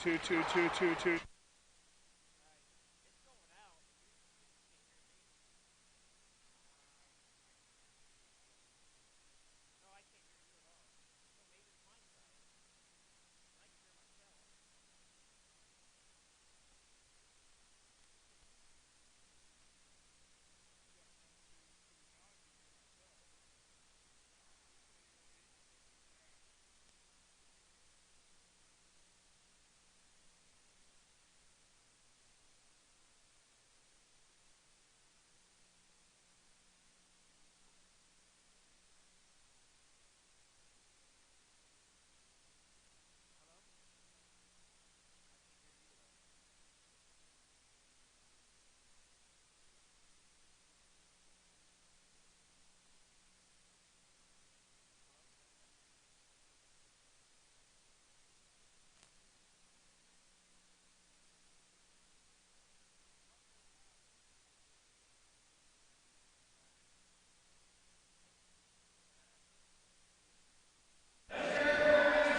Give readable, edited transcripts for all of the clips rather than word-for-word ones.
2-2-2-2-2.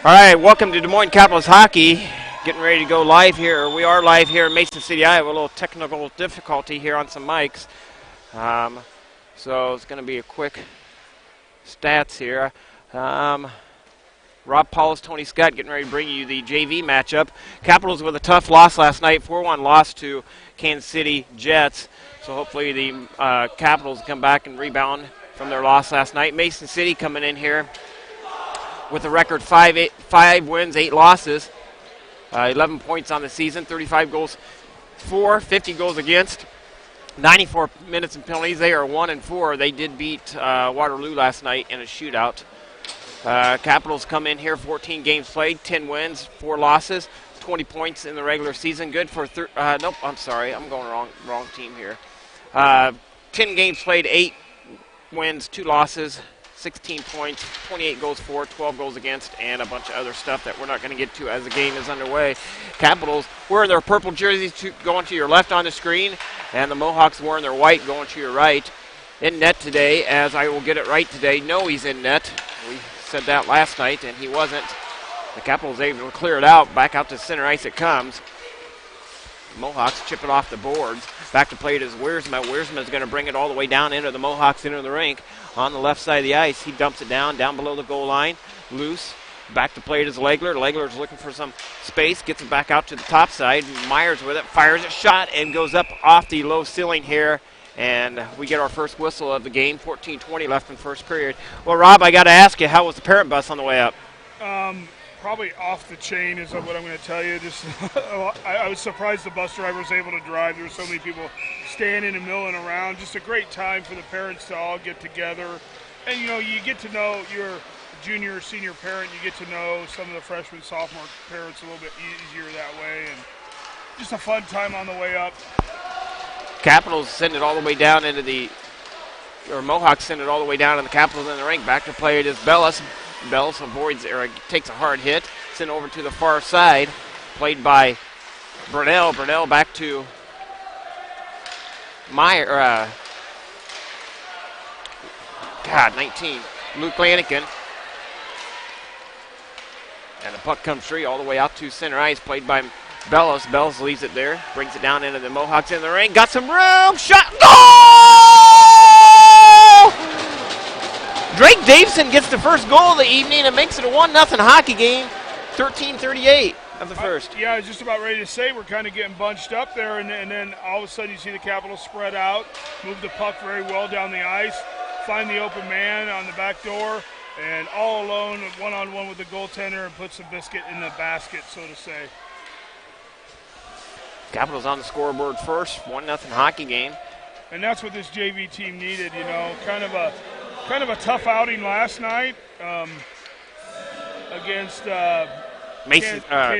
All right, welcome to Des Moines Capitals Hockey. Getting ready to go live here. We are live here in Mason City, Iowa. A little technical difficulty here on some mics. So it's going to be a quick stats here. Rob Paulus, Tony Scott getting ready to bring you the JV matchup. Capitals with a tough loss last night, 4-1 loss to Kansas City Jets. So hopefully the Capitals come back and rebound from their loss last night. Mason City coming in here with a record 5 wins, 8 losses, 11 points on the season, 35 goals for, 50 goals against, 94 minutes and penalties. They are 1-4. They did beat Waterloo last night in a shootout. Capitals come in here, 14 games played, 10 wins, 4 losses, 20 points in the regular season. Good for nope, I'm sorry, I'm going wrong team here. 10 games played, 8 wins, 2 losses, 16 points, 28 goals for, 12 goals against, and a bunch of other stuff that we're not going to get to as the game is underway. Capitals wearing their purple jerseys going to your left on the screen, and the Mohawks wearing their white going to your right. In net today, as I will get it right today, Noe's in net. We said that last night, and he wasn't. The Capitals able to clear it out. Back out to center ice it comes. Mohawks chip it off the boards. Back to play it is Wiersma. Wiersma is going to bring it all the way down into the Mohawks, into the rink. On the left side of the ice, he dumps it down below the goal line. Loose. Back to play it is Legler. Legler's looking for some space. Gets it back out to the top side. Myers with it. Fires a shot and goes up off the low ceiling here. And we get our first whistle of the game. 14:20 left in first period. Well, Rob, I got to ask you, how was the parent bus on the way up? Probably off the chain is what I'm going to tell you. Just I was surprised the bus driver was able to drive. There were so many people standing and milling around. Just a great time for the parents to all get together. And, you get to know your junior or senior parent. You get to know some of the freshman, sophomore parents a little bit easier that way. And just a fun time on the way up. Capitals send it all the way down Mohawks send it all the way down, and the Capitals in the rink. Back to play it is Bellis. Bellis avoids or takes a hard hit. Sent over to the far side. Played by Brunell. Brunell back to Meyer. 19. Luke Lanigan. And the puck comes free all the way out to center ice. Played by Bellis. Bellis leaves it there. Brings it down into the Mohawks in the ring. Got some room. Shot. Goal! Drake Davison gets the first goal of the evening and makes it a 1-0 hockey game. 13:38 of the first. I was just about ready to say we're kind of getting bunched up there, and then all of a sudden you see the Capitals spread out, move the puck very well down the ice, find the open man on the back door, and all alone, one-on-one with the goaltender, and puts the biscuit in the basket, so to say. Capitals on the scoreboard first, 1-0 hockey game. And that's what this JV team needed, kind of a tough outing last night against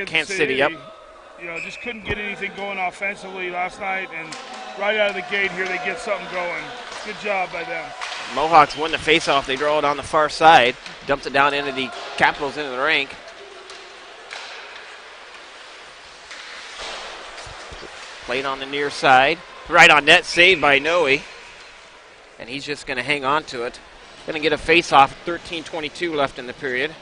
Kansas City. Yep. Just couldn't get anything going offensively last night, and right out of the gate here they get something going. Good job by them. Mohawks win the faceoff. They draw it on the far side, dumps it down into the Capitals into the rink. Played on the near side, right on net, saved by Noe, and he's just going to hang on to it. Going to get a face-off, 13:22 left in the period.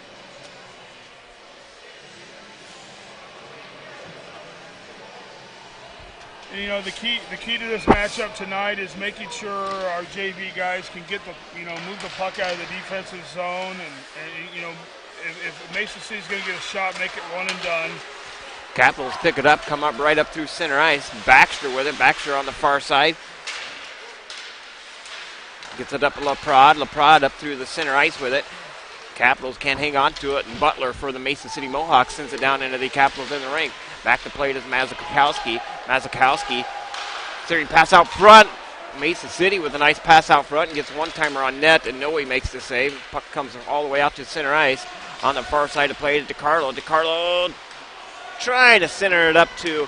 And, the key to this matchup tonight is making sure our JV guys can get move the puck out of the defensive zone, and if Mason City's going to get a shot, make it one and done. Capitals pick it up, come up right up through center ice. Baxter with it. Baxter on the far side. Gets it up to LaPrade. LaPrade up through the center ice with it. Capitals can't hang on to it, and Butler for the Mason City Mohawks sends it down into the Capitals in the rink. Back to play is Mazakowski. Mazakowski, third pass out front. Mason City with a nice pass out front and gets one-timer on net, and Noe makes the save. Puck comes all the way out to center ice. On the far side to play to DeCarlo. DeCarlo trying to center it up to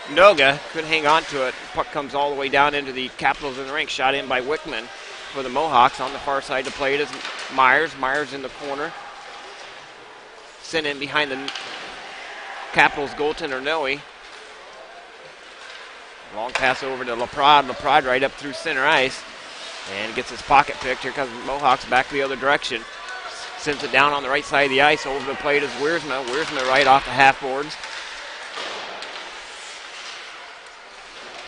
Noga. Couldn't hang on to it. Puck comes all the way down into the Capitals in the rink. Shot in by Wickman for the Mohawks. On the far side to play it is Myers. Myers in the corner. Sent in behind the Capitals goaltender Noe. Long pass over to LaPrade. LaPrade right up through center ice and gets his pocket picked. Here comes the Mohawks back the other direction. Sends it down on the right side of the ice. Over the plate is Wiersma. Wiersma right off the half boards.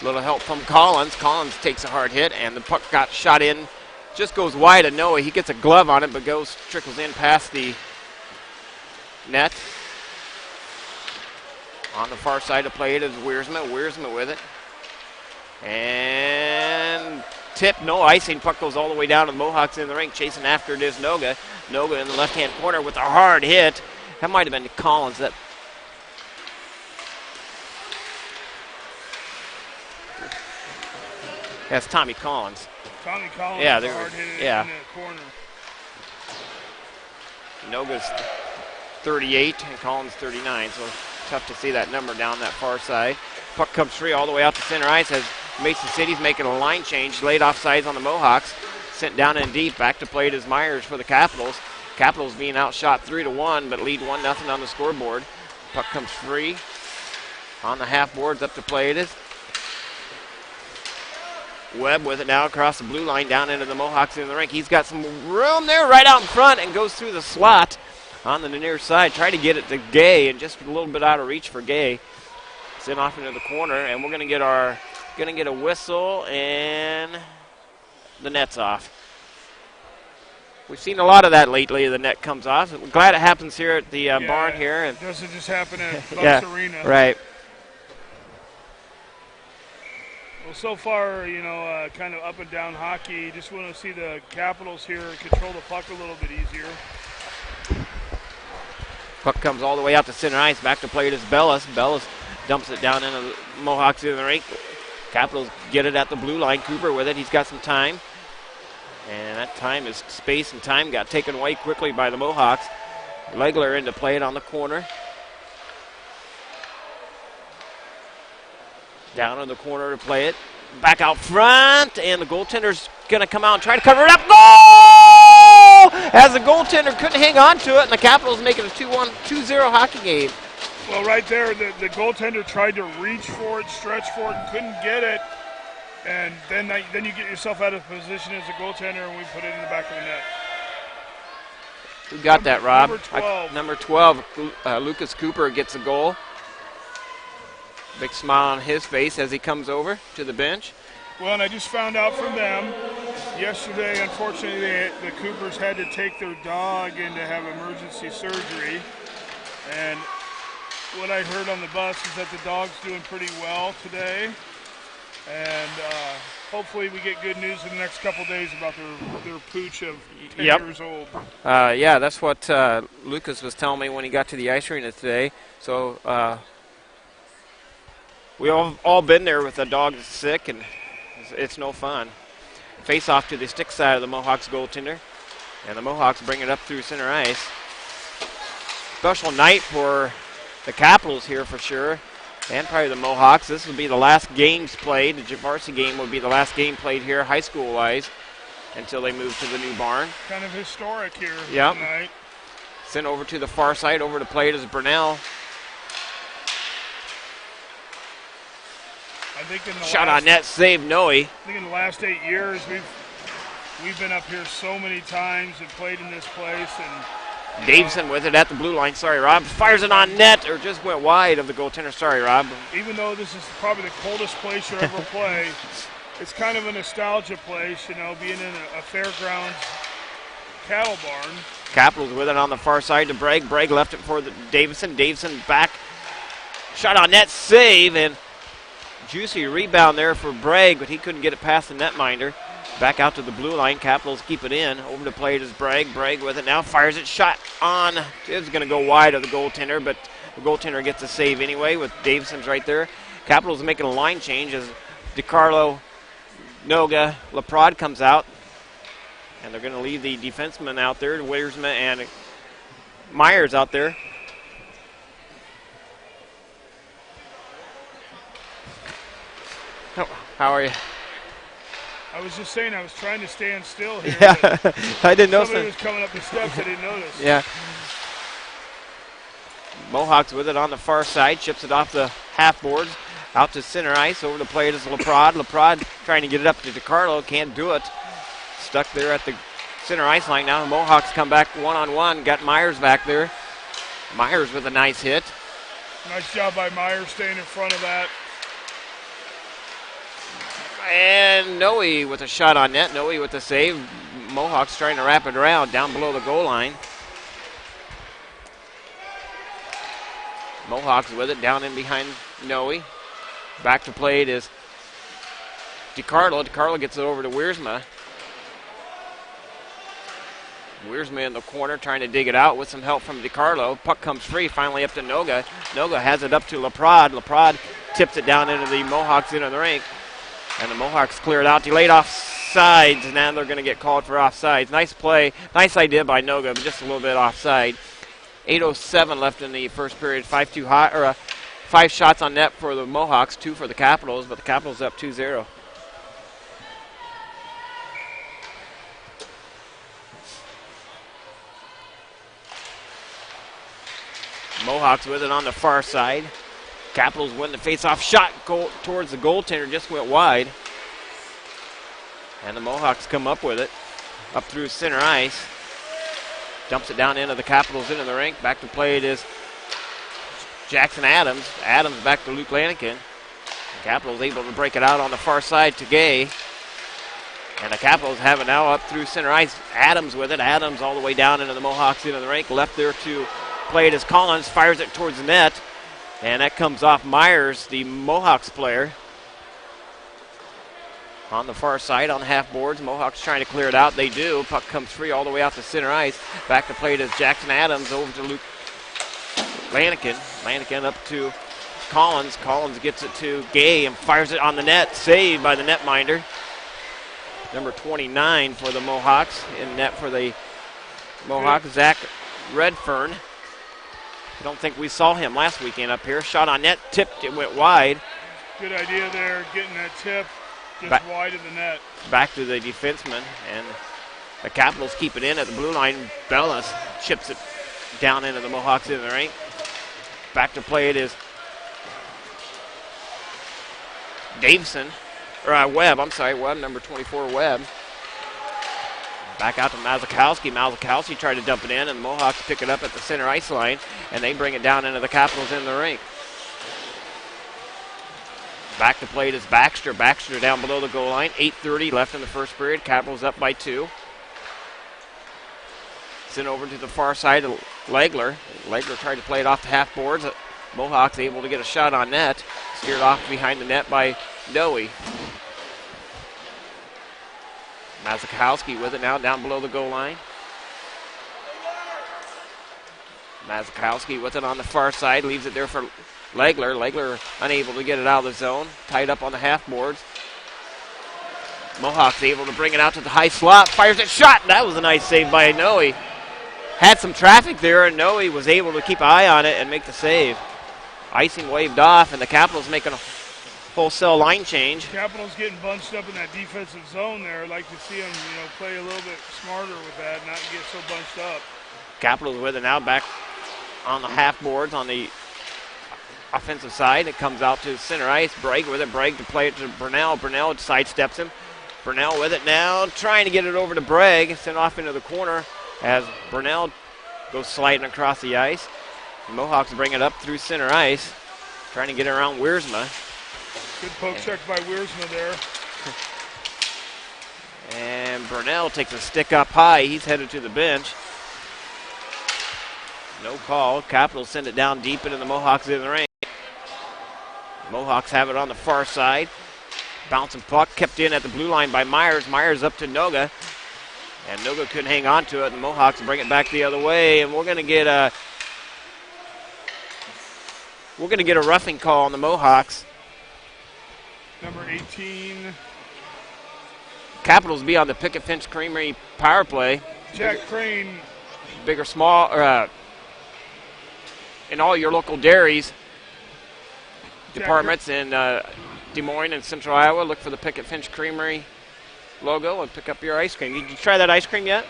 Little help from Collins. Collins takes a hard hit, and the puck got shot in. Just goes wide of Noe. He gets a glove on it, but trickles in past the net. On the far side of play it is Wiersma. Wiersma with it. And tip, no icing. Puck goes all the way down to the Mohawks in the rink. Chasing after it is Noga. Noga in the left-hand corner with a hard hit. That might have been Collins. That's Tommy Collins. Tommy Collins, yeah, with a hard hit in the corner. Noga's 38 and Collins 39, so tough to see that number down that far side. Puck comes free all the way out to center ice as Mason City's making a line change. Laid off sides on the Mohawks. Sent down in deep. Back to play it is Myers for the Capitals. Capitals being outshot 3-1, but lead 1-0 on the scoreboard. Puck comes free on the half boards. Up to play it is Webb with it now across the blue line down into the Mohawks in the rink. He's got some room there right out in front and goes through the slot on the near side. Try to get it to Gay, and just a little bit out of reach for Gay. Sent off into the corner, and we're going to get a whistle, and the net's off. We've seen a lot of that lately. The net comes off. We're glad it happens here at the barn here. It doesn't just happen at Bucks Arena. Right. Well, so far, kind of up and down hockey. Just want to see the Capitals here control the puck a little bit easier. Puck comes all the way out to center ice. Back to play it is Bellis. Bellis dumps it down into the Mohawks in the rink. Capitals get it at the blue line. Cooper with it. He's got some time. And that time is space and time got taken away quickly by the Mohawks. Legler in to play it on the corner. Down in the corner to play it. Back out front, and the goaltender's going to come out and try to cover it up. Goal! As the goaltender couldn't hang on to it, and the Capitals making a 2-0 hockey game. Well, right there, the goaltender tried to reach for it, stretch for it, and couldn't get it. And then you get yourself out of position as a goaltender, and we put it in the back of the net. Who got that, Rob? Number 12. Number 12, Lucas Cooper gets a goal. Big smile on his face as he comes over to the bench. Well, and I just found out from them yesterday, unfortunately, the Coopers had to take their dog in to have emergency surgery. And what I heard on the bus is that the dog's doing pretty well today. And hopefully we get good news in the next couple days about their pooch of 10 years old. Yeah, that's what Lucas was telling me when he got to the ice arena today. So we all been there with a dog that's sick, and it's no fun. Face off to the stick side of the Mohawks goaltender, and the Mohawks bring it up through center ice. Special night for the Capitals here for sure, and probably the Mohawks. This will be the last games played. The varsity game will be the last game played here high school-wise until they move to the new barn. Kind of historic here yep. Tonight. Sent over to the far side, over to play it is Burnell. I think in the shot on net, save Noe. I think in the last 8 years we've been up here so many times and played in this place, and Davison with it at the blue line. Sorry, Rob. Fires it on net or just went wide of the goaltender. Sorry, Rob. Even though this is probably the coldest place you'll ever play, it's kind of a nostalgia place, you know, being in a fairgrounds cattle barn. Capitals with it on the far side to Bragg. Bragg left it for Davison. Davison back. Shot on net, save, and juicy rebound there for Bragg, but he couldn't get it past the netminder. Back out to the blue line. Capitals keep it in. Over to play it is Bragg. Bragg with it now. Fires it. Shot on. It's going to go wide of the goaltender, but the goaltender gets a save anyway with Davison's right there. Capitals making a line change as DiCarlo, Noga, Laprade comes out. And they're going to leave the defenseman out there, Wiersma and Myers out there. How are you? I was just saying I was trying to stand still here. Yeah, I didn't know. Somebody was coming up the steps. I didn't notice. Yeah. Mohawks with it on the far side. Chips it off the half boards. Out to center ice. Over to play it is Laprade. Laprade trying to get it up to DiCarlo. Can't do it. Stuck there at the center ice line now. The Mohawks come back one-on-one. Got Myers back there. Myers with a nice hit. Nice job by Myers staying in front of that. And Noe with a shot on net. Noe with the save. Mohawks trying to wrap it around down below the goal line. Mohawks with it down in behind Noe. Back to play it is DiCarlo. DiCarlo gets it over to Wiersma. Wiersma in the corner trying to dig it out with some help from DiCarlo. Puck comes free, finally up to Noga. Noga has it up to Laprade. Laprade tips it down into the Mohawks into the rink. And the Mohawks clear it out. Delayed offsides. Now they're going to get called for offsides. Nice play. Nice idea by Noga, but just a little bit offside. 8:07 left in the first period. 5 shots on net for the Mohawks, 2 for the Capitals, but the Capitals up 2-0. Mohawks with it on the far side. Capitals win the face-off shot towards the goaltender, just went wide. And the Mohawks come up with it, up through center ice. Dumps it down into the Capitals into the rink. Back to play it is Jackson Adams. Adams back to Luke Lanigan. The Capitals able to break it out on the far side to Gay. And the Capitals have it now up through center ice. Adams with it. Adams all the way down into the Mohawks into the rink. Left there to play it as Collins. Fires it towards the net. And that comes off Myers, the Mohawks player. On the far side, on the half boards, Mohawks trying to clear it out. They do. Puck comes free all the way out to center ice. Back to play it as Jackson Adams over to Luke Lanigan. Lanigan up to Collins. Collins gets it to Gay and fires it on the net. Saved by the netminder. Number 29 for the Mohawks. In net for the Mohawks, Zach Redfern. I don't think we saw him last weekend up here. Shot on net, tipped, it went wide. Good idea there, getting that tip just wide of the net. Back to the defenseman, and the Capitals keep it in at the blue line. Bellis chips it down into the Mohawks in the rink. Back to play it is Davison, or Webb, Webb, number 24, Webb. Back out to Mazakowski. Mazakowski tried to dump it in, and the Mohawks pick it up at the center ice line, and they bring it down into the Capitals in the rink. Back to play it is Baxter. Baxter down below the goal line. 8:30 left in the first period. Capitals up by 2. Sent over to the far side of Legler. Legler tried to play it off the half boards. Mohawks able to get a shot on net. Steered off behind the net by Noe. Mazakowski with it now down below the goal line. Mazakowski with it on the far side. Leaves it there for Legler. Legler unable to get it out of the zone. Tied up on the half boards. Mohawks able to bring it out to the high slot. Fires it. Shot. That was a nice save by Noe. Had some traffic there, and Noe was able to keep an eye on it and make the save. Icing waved off, and the Capitals making a wholesale line change. Capitals getting bunched up in that defensive zone there. I'd like to see them, play a little bit smarter with that, not get so bunched up. Capitals with it now back on the half boards on the offensive side. It comes out to center ice. Bragg with it. Bragg to play it to Burnell. Burnell sidesteps him. Burnell with it now, trying to get it over to Bragg. Sent off into the corner as Burnell goes sliding across the ice. The Mohawks bring it up through center ice, trying to get around Wiersma. Good poke check by Wiersma there. And Burnell takes a stick up high. He's headed to the bench. No call. Capitals send it down deep into the Mohawks in the ring. Mohawks have it on the far side. Bouncing puck kept in at the blue line by Myers. Myers up to Noga. And Noga couldn't hang on to it. The Mohawks bring it back the other way. And we're going to get a roughing call on the Mohawks. Number 18. Capitals be on the Picket Finch Creamery power play. Jack Crane. Big or small, in all your local dairies departments in Des Moines and Central Iowa, look for the Picket Finch Creamery logo and pick up your ice cream. Did you try that ice cream yet?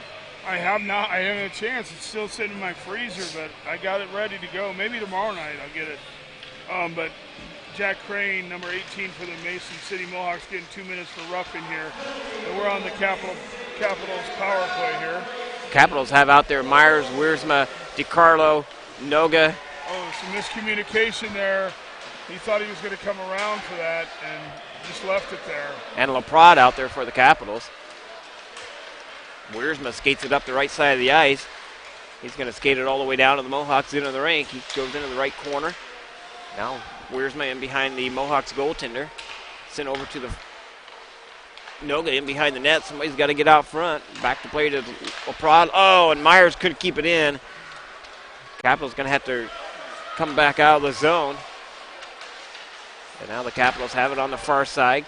I have not. I haven't had a chance. It's still sitting in my freezer, but I got it ready to go. Maybe tomorrow night I'll get it. But Jack Crane, number 18 for the Mason City Mohawks, getting 2 minutes for roughing here. And we're on the Capitals power play here. Capitals have out there Myers, Wiersma, DiCarlo, Noga. Oh, some miscommunication there. He thought he was going to come around for that and just left it there. And LaPrade out there for the Capitals. Wiersma skates it up the right side of the ice. He's going to skate it all the way down to the Mohawks into the rink. He goes into the right corner. Now Wiersma in behind the Mohawks goaltender. Sent over to the Noga in behind the net. Somebody's got to get out front. Back to play to LaPrade. Oh, and Myers couldn't keep it in. Capitals going to have to come back out of the zone. And now the Capitals have it on the far side.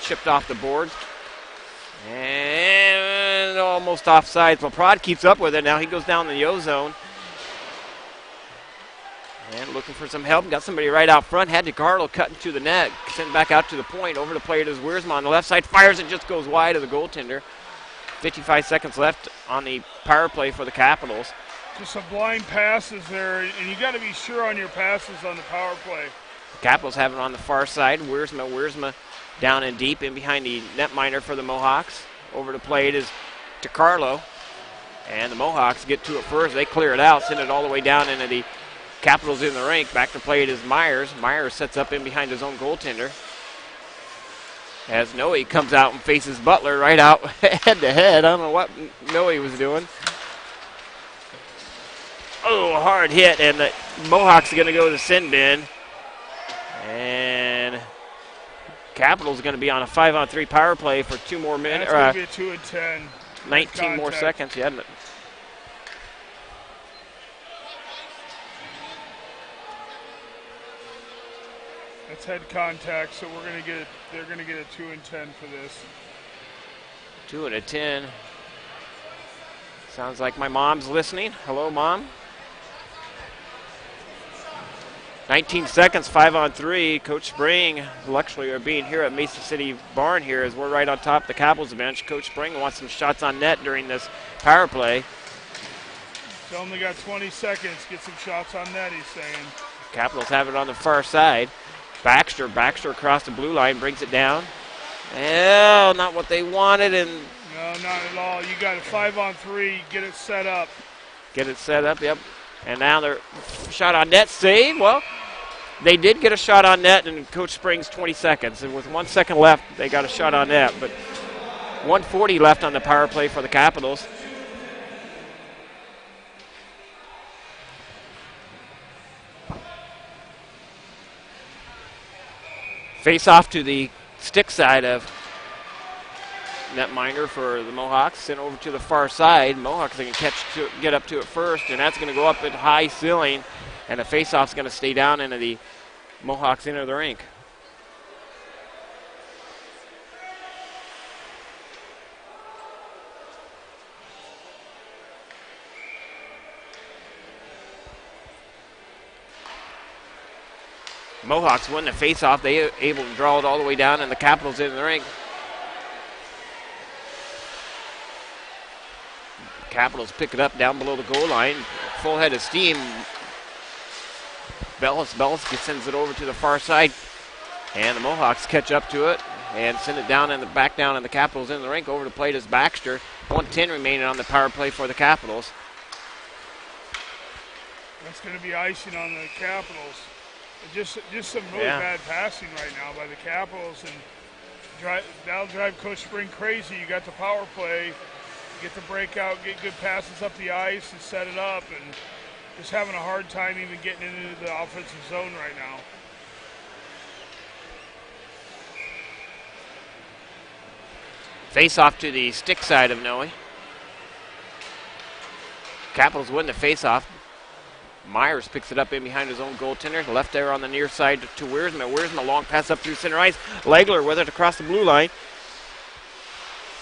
Chipped off the boards. And almost offsides. LaPrade keeps up with it. Now he goes down the O zone. And looking for some help. Got somebody right out front. Had DiCarlo cut into the net. Sent back out to the point. Over to play it is Wiersma on the left side. Fires it, just goes wide of the goaltender. 55 seconds left on the power play for the Capitals. Just some blind passes there, and you got to be sure on your passes on the power play. Capitals have it on the far side. Wiersma down and deep in behind the netminder for the Mohawks. Over to play it is DiCarlo. And the Mohawks get to it first. They clear it out, send it all the way down into the Capitals in the rink. Back to play it is Myers. Myers sets up in behind his own goaltender. As Noe comes out and faces Butler right out head to head. I don't know what Noe was doing. Oh, hard hit, and the Mohawks are going to go to sin bin. And Capitals going to be on a 5-on-3 power play for 2 more minutes. That's going to be a 2 and 10. 19 more seconds. Yeah. That's head contact, so they're going to get a 2 and 10 for this. 2 and a 10. Sounds like my mom's listening. Hello, Mom. 19 seconds, 5-on-3. Coach Spring, luxury of being here at Mason City Barn here as we're right on top of the Capitals bench. Coach Spring wants some shots on net during this power play. He's only got 20 seconds. Get some shots on net, he's saying. Capitals have it on the far side. Baxter across the blue line, brings it down. Oh, not what they wanted. And no, not at all. You got a 5-on-3. Get it set up. Yep. And now they're shot on net save. Well, they did get a shot on net, and Coach Spring's 20 seconds. And with 1 second left, they got a shot on net. But 1:40 left on the power play for the Capitals. Face off to the stick side of netminder for the Mohawks. Sent over to the far side. Mohawks can get up to it first, and that's going to go up at high ceiling, and the face-off's going to stay down into the Mohawks into the rink. Mohawks win the face-off. They able to draw it all the way down, and the Capitals in the rink. Capitals pick it up down below the goal line. Full head of steam. Bellis sends it over to the far side, and the Mohawks catch up to it and send it down back down, and the Capitals in the rink. Over to play is Baxter. 1:10 remaining on the power play for the Capitals. That's going to be icing on the Capitals. Just some really bad passing right now by the Capitals, and that'll drive Coach Spring crazy. You got the power play, you get the breakout, get good passes up the ice and set it up, and just having a hard time even getting into the offensive zone right now. Face off to the stick side of Noe. Capitals win the face off. Myers picks it up in behind his own goaltender. Left there on the near side to Wiersma. Wiersma, long pass up through center ice. Legler with it across the blue line.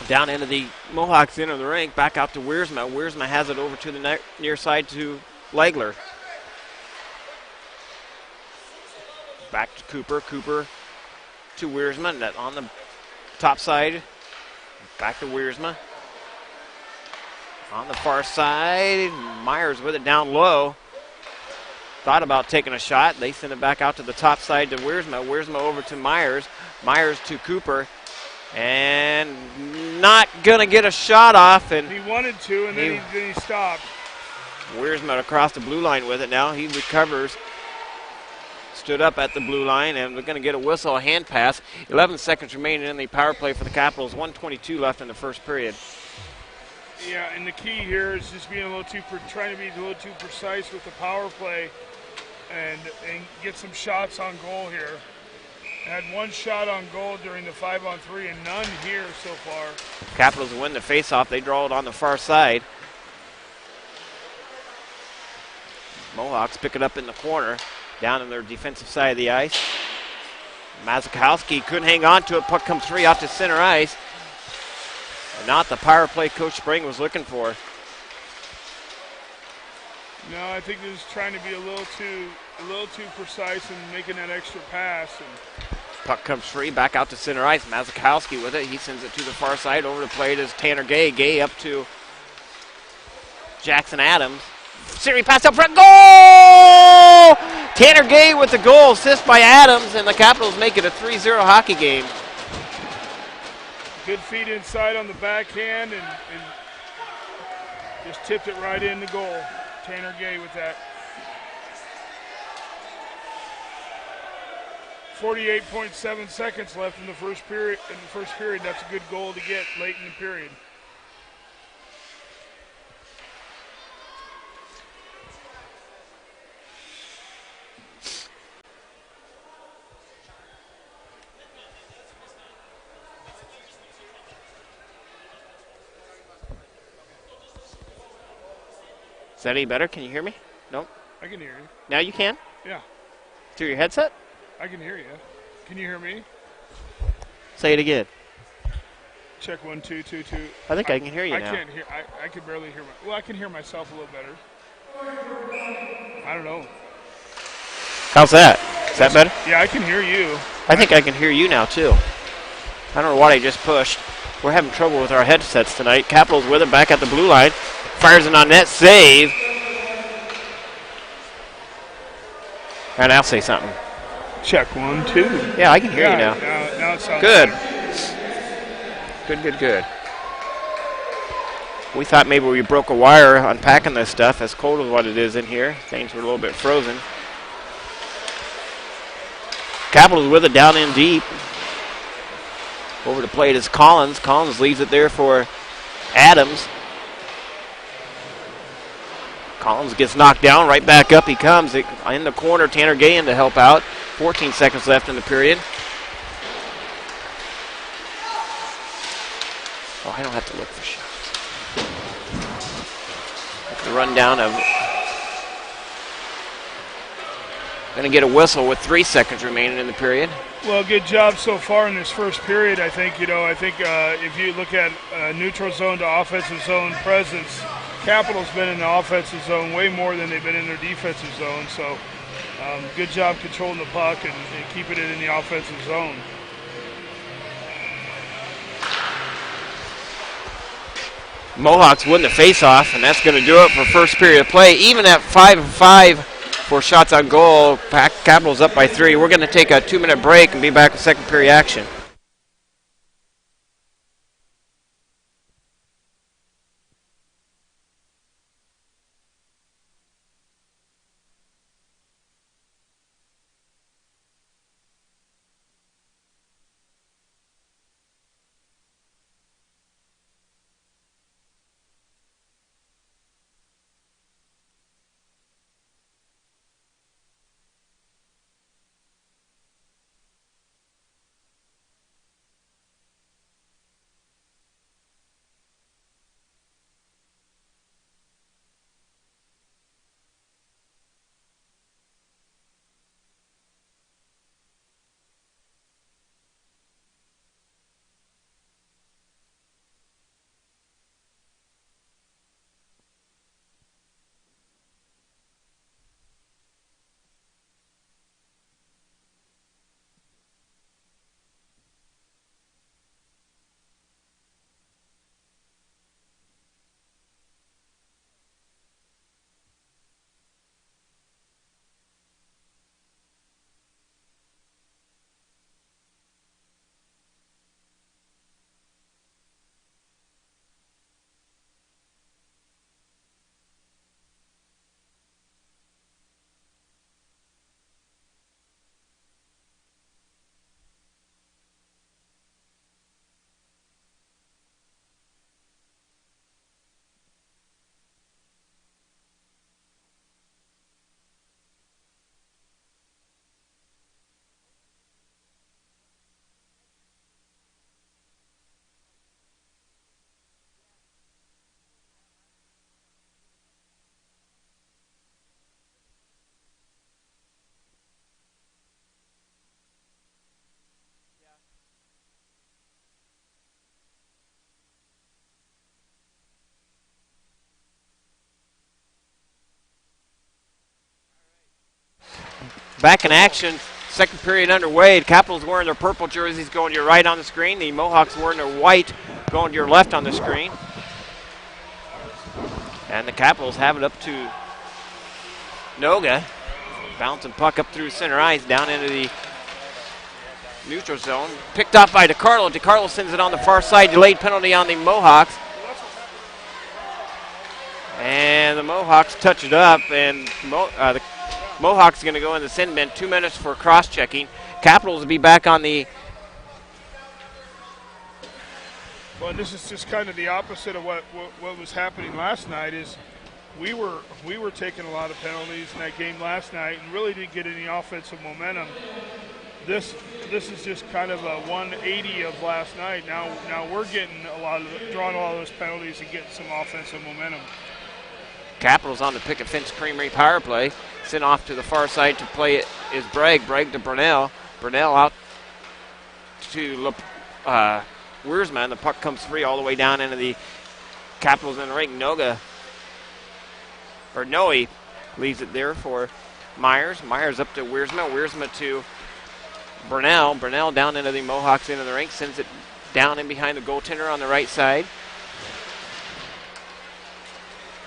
Down into the Mohawks end of the rink. Back out to Wiersma. Wiersma has it over to the near side to Legler. Back to Cooper. Cooper to Wiersma. On the top side. Back to Wiersma. On the far side. Myers with it down low. Thought about taking a shot. They send it back out to the top side to Wiersma. Wiersma over to Myers. Myers to Cooper. And not going to get a shot off. And he wanted to, and then he stopped. Wiersma across the blue line with it now. He recovers. Stood up at the blue line, and we're going to get a whistle, a hand pass. 11 seconds remaining in the power play for the Capitals. 1:22 left in the first period. Yeah, and the key here is just being trying to be a little too precise with the power play. And get some shots on goal here. Had one shot on goal during the 5-on-3 and none here so far. Capitals win the faceoff. They draw it on the far side. Mohawks pick it up in the corner, down in their defensive side of the ice. Mazakowski couldn't hang on to it. Puck comes free off to center ice. Not the power play Coach Spring was looking for. No, I think they're just trying to be a little too precise and making that extra pass. And puck comes free, back out to center ice. Mazakowski with it. He sends it to the far side. Over to play it is Tanner Gay. Gay up to Jackson Adams. Series pass up front. Goal! Tanner Gay with the goal. Assist by Adams, and the Capitals make it a 3-0 hockey game. Good feed inside on the backhand and just tipped it right in the goal. Tanner Gay with that. 48.7 seconds left in the first period. That's a good goal to get late in the period. Is that any better? Can you hear me? Nope. I can hear you. Now you can? Yeah. Through your headset? I can hear you. Can you hear me? Say it again. Check 1 2 2 2. I think I can hear you now. I can't hear. I can barely hear I can hear myself a little better. I don't know. How's that? Is that better? Yeah, I can hear you. I think I can hear you now too. I don't know what I just pushed. We're having trouble with our headsets tonight. Capitals with it back at the blue line. Fires it on net. Save. And I'll say something. Check 1 2. Yeah, I can hear you now. Now it sounds good. Good. Good. We thought maybe we broke a wire unpacking this stuff. As cold as what it is in here, things were a little bit frozen. Capitals with it down in deep. Over to plate is Collins. Collins leaves it there for Adams. Collins gets knocked down. Right back up he comes. In the corner, Tanner Gay in to help out. 14 seconds left in the period. Oh, I don't have to look for shots. The rundown of... Going to get a whistle with 3 seconds remaining in the period. Well, good job so far in this first period. I think if you look at neutral zone to offensive zone presence, Capitals been in the offensive zone way more than they've been in their defensive zone. So, good job controlling the puck and keeping it in the offensive zone. Mohawks win the face-off, and that's going to do it for first period of play. Even at 5-5 for shots on goal, Capitals up by 3. We're going to take a 2-minute break and be back with second period action. Back in action. Second period underway. The Capitals wearing their purple jerseys going to your right on the screen. The Mohawks wearing their white going to your left on the screen. And the Capitals have it up to Noga. Bouncing puck up through center ice down into the neutral zone. Picked up by DiCarlo. DiCarlo sends it on the far side. Delayed penalty on the Mohawks. And the Mohawks touch it up. And the Mohawks are going to go in the sin bin. 2 minutes for cross-checking. Capitals will be back on the... Well, this is just kind of the opposite of what was happening last night. Is we were taking a lot of penalties in that game last night and really didn't get any offensive momentum. This is just kind of a 180 of last night. Now we're getting drawing a lot of those penalties and getting some offensive momentum. Capitals on the Picket Fence Creamery power play. Sent off to the far side to play it is Bragg. Bragg to Burnell. Burnell out to Wiersma. The puck comes free all the way down into the Capitals in the rink. Noe leaves it there for Myers. Myers up to Wiersma. Wiersma to Burnell. Burnell down into the Mohawks into the rink. Sends it down in behind the goaltender on the right side.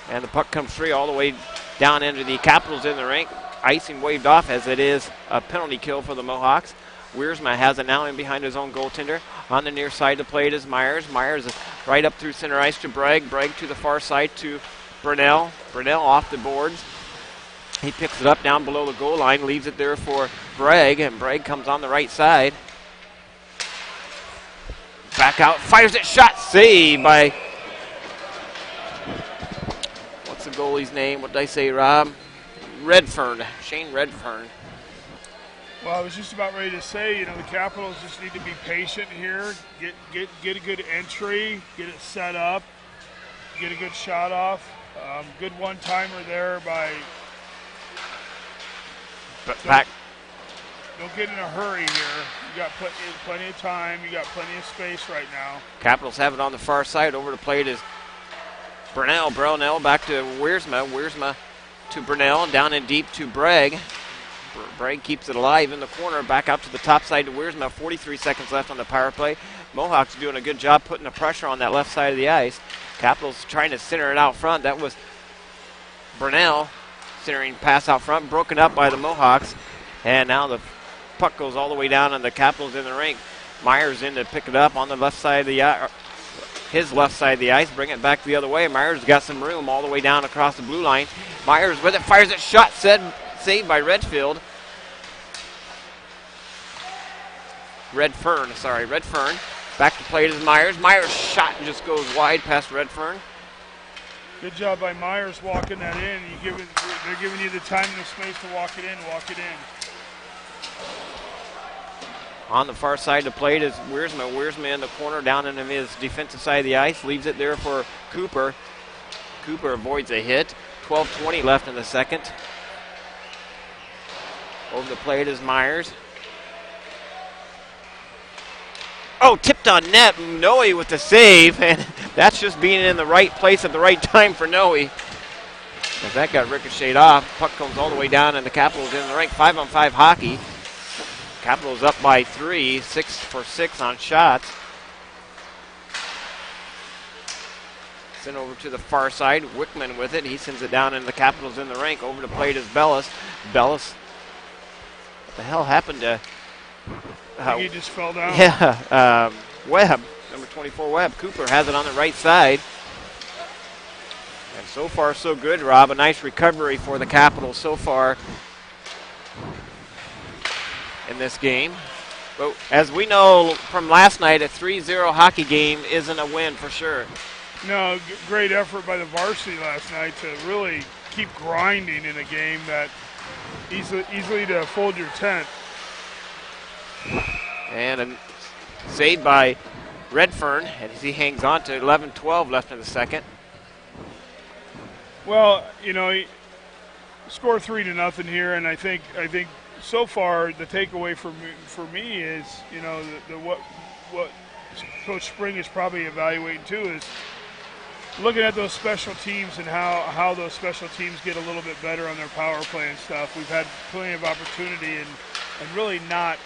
And the puck comes free all the way down into the Capitals in the rink. Icing waved off as it is a penalty kill for the Mohawks. Wiersma has it now in behind his own goaltender. On the near side to play it is Myers. Myers is right up through center ice to Bragg. Bragg to the far side to Burnell. Burnell off the boards. He picks it up down below the goal line, leaves it there for Bragg, and Bragg comes on the right side. Back out, fires it, shot, saved by... What's the goalie's name? What did I say, Rob? Redfern, Shane Redfern. Well, I was just about ready to say, the Capitals just need to be patient here, get a good entry, get it set up, get a good shot off. Good one-timer there by... Back. Don't get in a hurry here. You got plenty of time. You got plenty of space right now. Capitals have it on the far side. Over to plate is Burnell. Burnell back to Wiersma. Wiersma to Burnell. Down in deep to Bragg. Bragg keeps it alive in the corner. Back out to the top side to Wiersma. 43 seconds left on the power play. Mohawks doing a good job putting the pressure on that left side of the ice. Capitals trying to center it out front. That was Burnell centering pass out front. Broken up by the Mohawks. And now the puck goes all the way down and the Capitals in the rink. Myers in to pick it up on the left side of the ice. His left side of the ice. Bring it back the other way. Myers got some room all the way down across the blue line. Myers with it. Fires it. Shot saved by Redfern. Back to play is Myers. Myers' shot just goes wide past Redfern. Good job by Myers walking that in. They're giving you the time and the space to walk it in. On the far side to plate is Wiersma. Wiersma in the corner down into his defensive side of the ice. Leaves it there for Cooper. Cooper avoids a hit. 12:20 left in the second. Over the plate is Myers. Oh, tipped on net. Noe with the save, and that's just being in the right place at the right time for Noe. As that got ricocheted off, puck comes all the way down, and the Capitals in the rink. 5-on-5 hockey. Capitals up by 3, 6 for 6 on shots. Sent over to the far side. Wickman with it. He sends it down, and the Capitals in the rink. Over to plate is Bellis. Bellis. What the hell happened to... I think he just fell down. Yeah, Webb, number 24 Webb. Cooper has it on the right side. And so far, so good, Rob. A nice recovery for the Capitals so far in this game. But as we know from last night, a 3-0 hockey game isn't a win for sure. No, great effort by the varsity last night to really keep grinding in a game that easily to fold your tent. And a save by Redfern as he hangs on to 11-12 left in the second. Well, he scored 3-0 here, and I think so far the takeaway for me is what Coach Spring is probably evaluating too is looking at those special teams and how those special teams get a little bit better on their power play and stuff. We've had plenty of opportunity and really not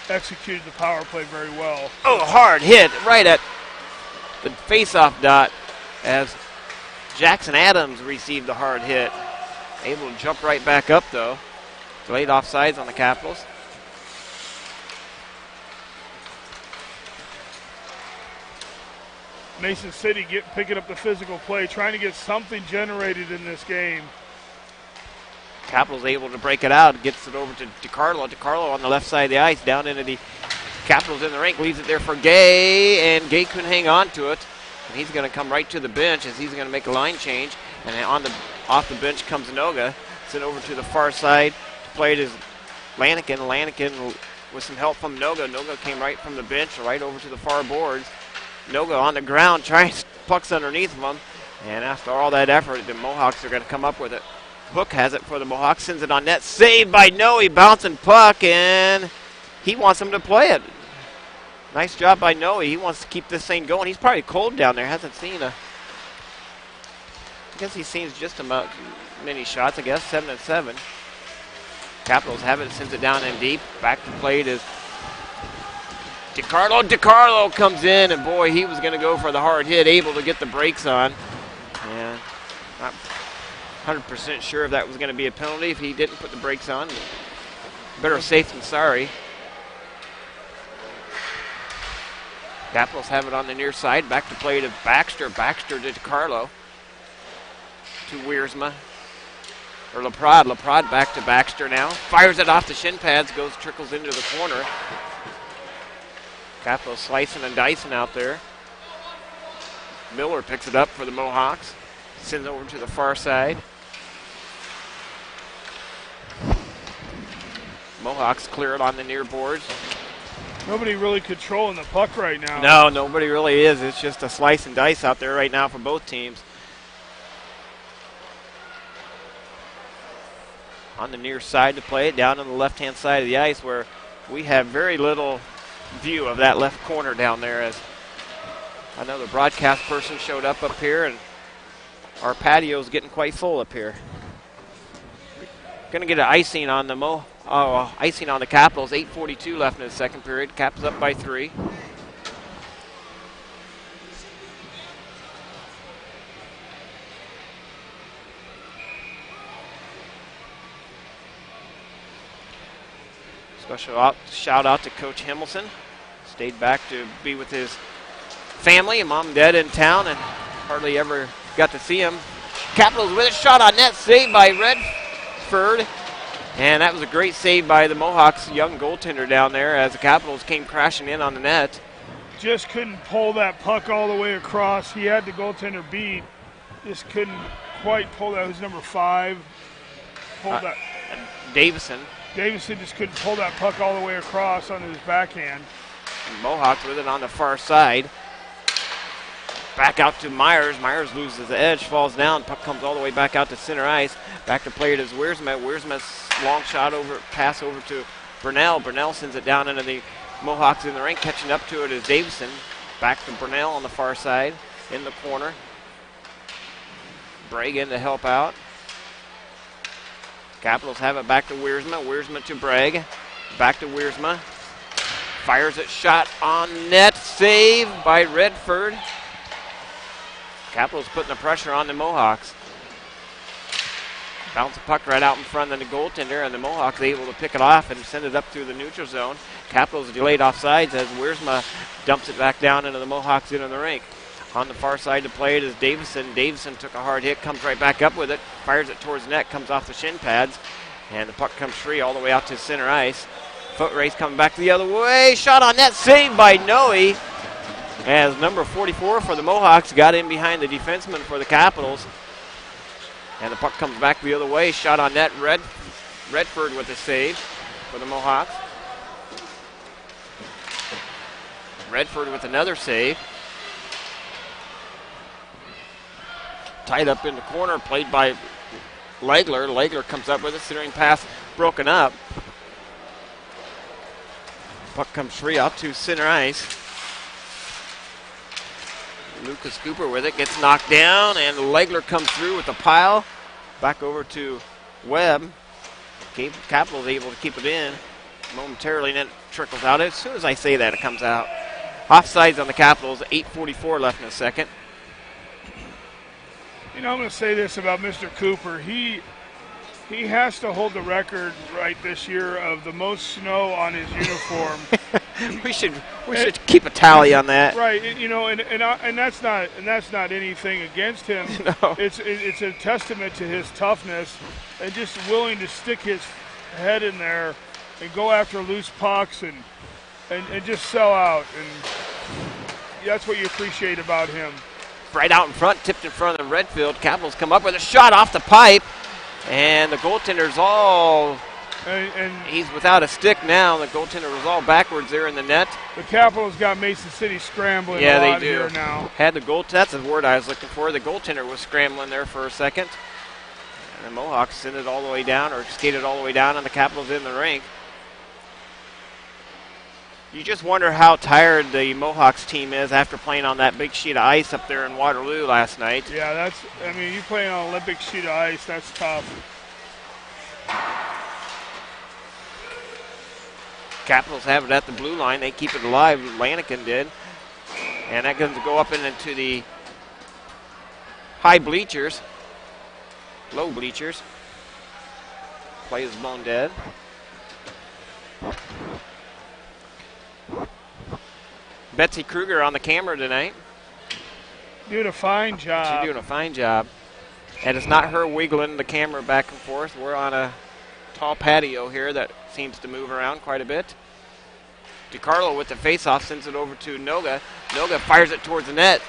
executed the power play very well. Oh, hard hit right at the face-off dot as Jackson Adams received the hard hit. Able to jump right back up, though. Delayed offsides on the Capitals. Mason City picking up the physical play, trying to get something generated in this game. Capitals able to break it out, gets it over to DiCarlo. DiCarlo on the left side of the ice, down into the Capitals in the rink, leaves it there for Gay, and Gay couldn't hang on to it. And he's going to come right to the bench as he's going to make a line change. And off the bench comes Noga. Sent over to the far side to play it as Lanigan. Lanigan with some help from Noga. Noga came right from the bench, right over to the far boards. Noga on the ground, trying pucks underneath of him. And after all that effort, the Mohawks are going to come up with it. Hook has it for the Mohawks, sends it on net. Saved by Noe, bouncing puck, and he wants him to play it. Nice job by Noe. He wants to keep this thing going. He's probably cold down there. Hasn't seen I guess he's seen just about many shots, 7-7. Capitals have it, sends it down in deep. Back to plate is DiCarlo. DiCarlo comes in, and boy, he was going to go for the hard hit, able to get the brakes on. And not 100% sure if that was going to be a penalty if he didn't put the brakes on. Better safe than sorry. Capitals have it on the near side. Back to play to Baxter. Baxter to DiCarlo. To Wiersma. Or Laprade. Laprade back to Baxter now. Fires it off the shin pads. Trickles into the corner. Capitals slicing and dicing out there. Miller picks it up for the Mohawks. Sends it over to the far side. Mohawks clear it on the near boards. Nobody really controlling the puck right now. No, nobody really is. It's just a slice and dice out there right now for both teams. On the near side to play it, down on the left-hand side of the ice where we have very little view of that left corner down there, as another broadcast person showed up here, and our patio's getting quite full up here. Going to get an icing on the icing on the Capitals. 8:42 left in the second period. Caps up by 3. Special shout out to Coach Himmelson. Stayed back to be with his family and mom and dad in town, and hardly ever got to see him. Capitals with a shot on net, saved by Redford. And that was a great save by the Mohawks' young goaltender down there as the Capitals came crashing in on the net. Just couldn't pull that puck all the way across. He had the goaltender beat. Just couldn't quite pull that. It was number 5. Pulled that. Davison just couldn't pull that puck all the way across onto his backhand. And Mohawks with it on the far side. Back out to Myers. Myers loses the edge, falls down. Puck comes all the way back out to center ice. Back to play it as Wiersma. Wiersma's long shot pass over to Burnell. Burnell sends it down into the Mohawks in the rink. Catching up to it is Davison. Back to Burnell on the far side in the corner. Bragg in to help out. Capitals have it back to Wiersma. Wiersma to Bragg. Back to Wiersma. Fires it, shot on net. Save by Redford. Capitals putting the pressure on the Mohawks. Bounce the puck right out in front of the goaltender, and the Mohawks able to pick it off and send it up through the neutral zone. Capitals delayed offsides as Wiersma dumps it back down into the Mohawks into the rink. On the far side to play it is Davison. Davison took a hard hit, comes right back up with it, fires it towards the net, comes off the shin pads, and the puck comes free all the way out to center ice. Foot race coming back the other way. Shot on net, saved by Noe. As number 44 for the Mohawks got in behind the defenseman for the Capitals. And the puck comes back the other way. Shot on net. Redford with a save for the Mohawks. Redford with another save. Tied up in the corner, played by Legler. Legler comes up with a centering pass, broken up. Puck comes free out to center ice. Lucas Cooper with it, gets knocked down, and Legler comes through with the pile. Back over to Webb. Capitol's able to keep it in momentarily, and then it trickles out. As soon as I say that, it comes out. Offsides on the Capitals, 8:44 left in the second. You know, I'm going to say this about Mr. Cooper. He has to hold the record right this year of the most snow on his uniform. we should keep a tally on that. Right, and that's not anything against him. No. It's a testament to his toughness and just willing to stick his head in there and go after loose pucks and just sell out, and that's what you appreciate about him. Right out in front, tipped in front of the Redfield. Capitals come up with a shot off the pipe, and the goaltender's all. And he's without a stick now. The goaltender was all backwards there in the net. The Capitals got Mason City scrambling a lot they do. Here now. Had the goal. That's the word I was looking for. The goaltender was scrambling there for a second. And the Mohawks sent it all the way down, or skated all the way down, and the Capitals in the rink. You just wonder how tired the Mohawks team is after playing on that big sheet of ice up there in Waterloo last night. Yeah, you playing on an Olympic sheet of ice, that's tough. Capitals have it at the blue line. They keep it alive. Lanigan did. And that going to go up into the high bleachers. Low bleachers. Play is blown dead. Betsy Kruger on the camera tonight. Doing a fine job. She's doing a fine job. And it's not her wiggling the camera back and forth. We're on a tall patio here that seems to move around quite a bit. DiCarlo with the faceoff sends it over to Noga. Noga fires it towards the net.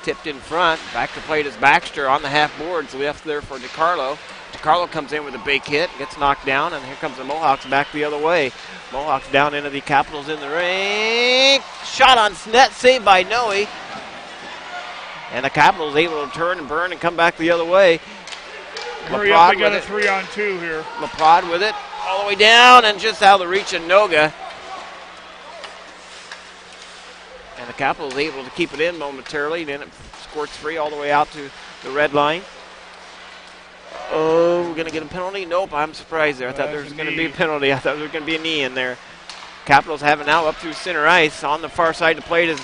Tipped in front. Back to plate is Baxter on the half boards. Left there for DiCarlo. DiCarlo comes in with a big hit. Gets knocked down. And here comes the Mohawks back the other way. Mohawks down into the Capitals in the ring. Shot on net. Saved by Noe. And the Capitals able to turn and burn and come back the other way. Hurry up, they got a 3-on-2 here. LaPrade with it, all the way down and just out of the reach of Noga. And the Capitals able to keep it in momentarily. Then it squirts free all the way out to the red line. Oh, we're going to get a penalty? Nope, I'm surprised there. I thought there was going to be a penalty. I thought there was going to be a knee in there. Capitals have it now up through center ice. On the far side of the plate is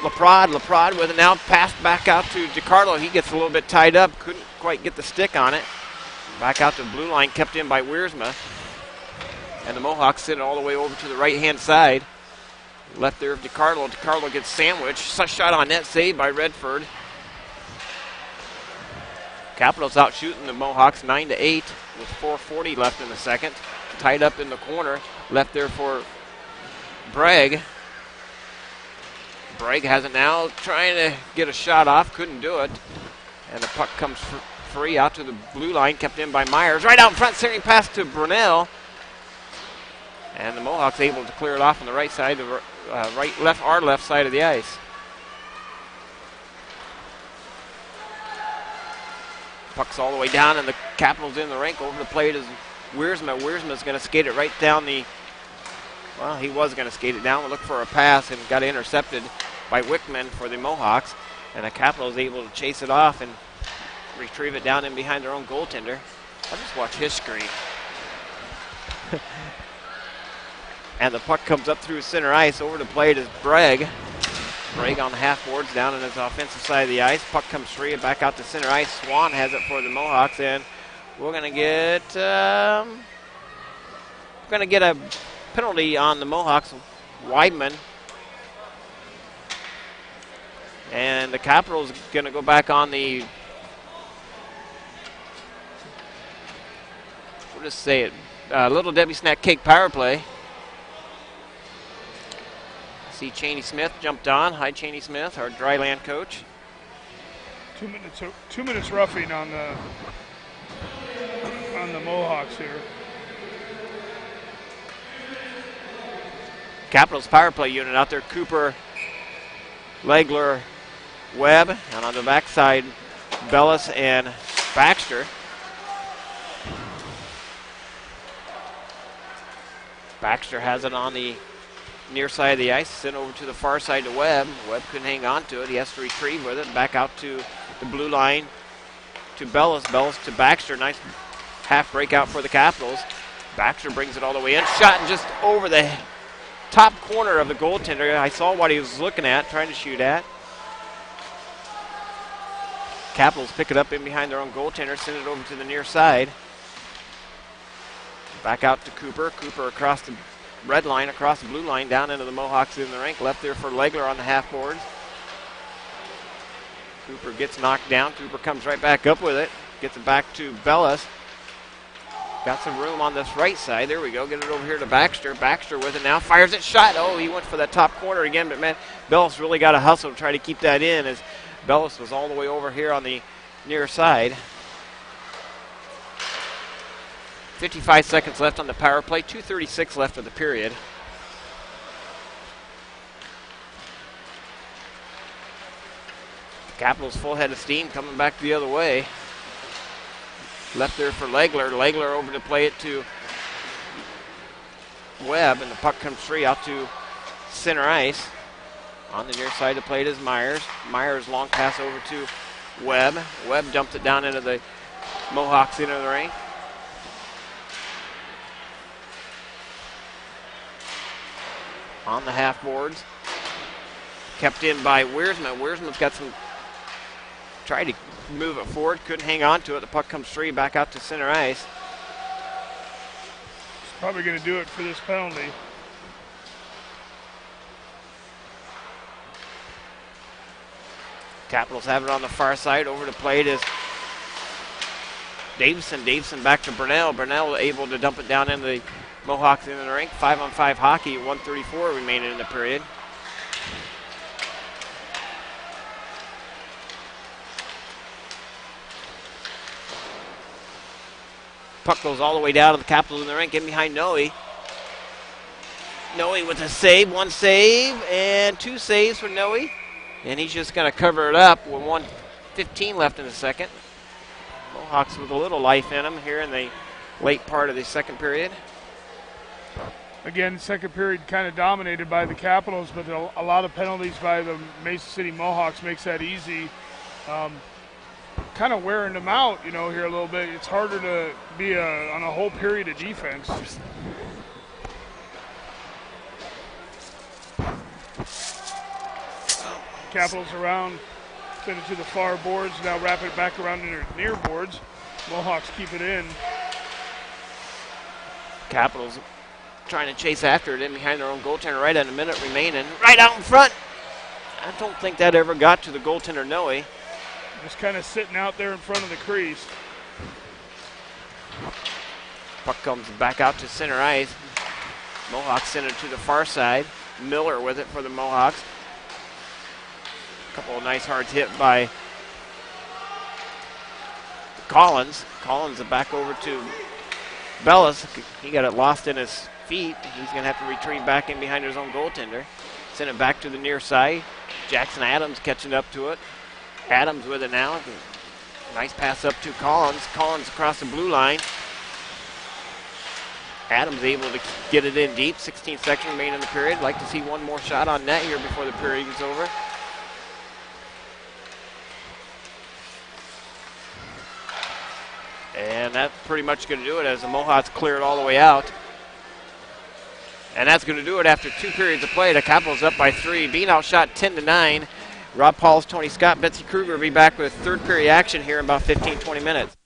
LaPrade. LaPrade with it now passed back out to DiCarlo. He gets a little bit tied up. Couldn't quite get the stick on it. Back out to the blue line, kept in by Wiersma. And the Mohawks send it all the way over to the right-hand side. Left there of DiCarlo. DiCarlo gets sandwiched. Shot on net, saved by Redford. Capitals out shooting the Mohawks 9-8 with 4:40 left in the second. Tied up in the corner. Left there for Bragg. Bragg has it now, trying to get a shot off. Couldn't do it. And the puck comes free out to the blue line, kept in by Myers. Right out in front, sending pass to Brunel. And the Mohawks able to clear it off on the right side, our left side of the ice. Puck's all the way down, and the Capitals in the rink. Over the plate is Wiersma. Wiersma's going to skate it right down the. Well, he was going to skate it down and look for a pass, and got intercepted by Wickman for the Mohawks. And the Capitals able to chase it off and retrieve it down in behind their own goaltender. I'll just watch his screen. And the puck comes up through center ice. Over the plate is Bragg. Bragg on the half boards down on his offensive side of the ice. Puck comes free and back out to center ice. Swan has it for the Mohawks, and we're going to get a penalty on the Mohawks. Weidman. And the Capitals going to go back on the, we'll just say it, Little Debbie Snack Cake power play. See Cheney Smith jumped on. Hi, Cheney Smith, our dryland coach. 2 minutes roughing on the Mohawks here. Capitals power play unit out there. Cooper, Legler, Webb, and on the backside, Bellis and Baxter. Baxter has it on the near side of the ice, sent over to the far side to Webb. Webb couldn't hang on to it. He has to retrieve with it. Back out to the blue line to Bellis. Bellis to Baxter. Nice half breakout for the Capitals. Baxter brings it all the way in. Shot just over the top corner of the goaltender. I saw what he was looking at, trying to shoot at. Capitals pick it up in behind their own goaltender, send it over to the near side. Back out to Cooper. Cooper across the red line, across the blue line, down into the Mohawks in the rink. Left there for Legler on the half boards. Cooper gets knocked down. Cooper comes right back up with it. Gets it back to Bellis. Got some room on this right side. There we go. Get it over here to Baxter. Baxter with it now. Fires it. Shot. Oh, he went for that top corner again. But, man, Bellis really got to hustle to try to keep that in as Bellis was all the way over here on the near side. 55 seconds left on the power play. 2:36 left of the period. Capitals full head of steam coming back the other way. Left there for Legler. Legler over to play it to Webb, and the puck comes free out to center ice. On the near side to play it is Myers. Myers long pass over to Webb. Webb dumped it down into the Mohawks into the rink. On the half boards. Kept in by Wiersma. Wiersma's got some, tried to move it forward, couldn't hang on to it. The puck comes free back out to center ice. He's probably going to do it for this penalty. Capitals have it on the far side. Over to play it is Davison. Davison back to Burnell. Burnell able to dump it down into the Mohawks in the rink. 5-on-5 hockey. 1:34 remaining in the period. Puck goes all the way down to the Capitals in the rink. In behind Noe. Noe with a save. One save and two saves for Noe. And he's just going to cover it up with 1:15 left in the second. Mohawks with a little life in them here in the late part of the second period. Again, second period kind of dominated by the Capitals, but a lot of penalties by the Mason City Mohawks makes that easy. Kind of wearing them out, here a little bit. It's harder to be on a whole period of defense. Capitals around, send it to the far boards, now wrap it back around to their near boards. Mohawks keep it in. Capitals trying to chase after it in behind their own goaltender right at a minute remaining. Right out in front. I don't think that ever got to the goaltender, Noe. Just kind of sitting out there in front of the crease. Puck comes back out to center ice. Mohawks send it to the far side. Miller with it for the Mohawks. A couple of nice hard hit by Collins. Collins back over to Bellis. He got it lost in his feet. He's going to have to retrieve back in behind his own goaltender. Send it back to the near side. Jackson Adams catching up to it. Adams with it now. Nice pass up to Collins. Collins across the blue line. Adams able to get it in deep. 16 seconds remaining in the period. Like to see one more shot on net here before the period is over. And that's pretty much going to do it as the Mohawks clear it all the way out. And that's going to do it after 2 periods of play. The Capitals up by 3. Being outshot 10-9. Rob Pauls, Tony Scott, Betsy Kruger will be back with third period action here in about 15-20 minutes.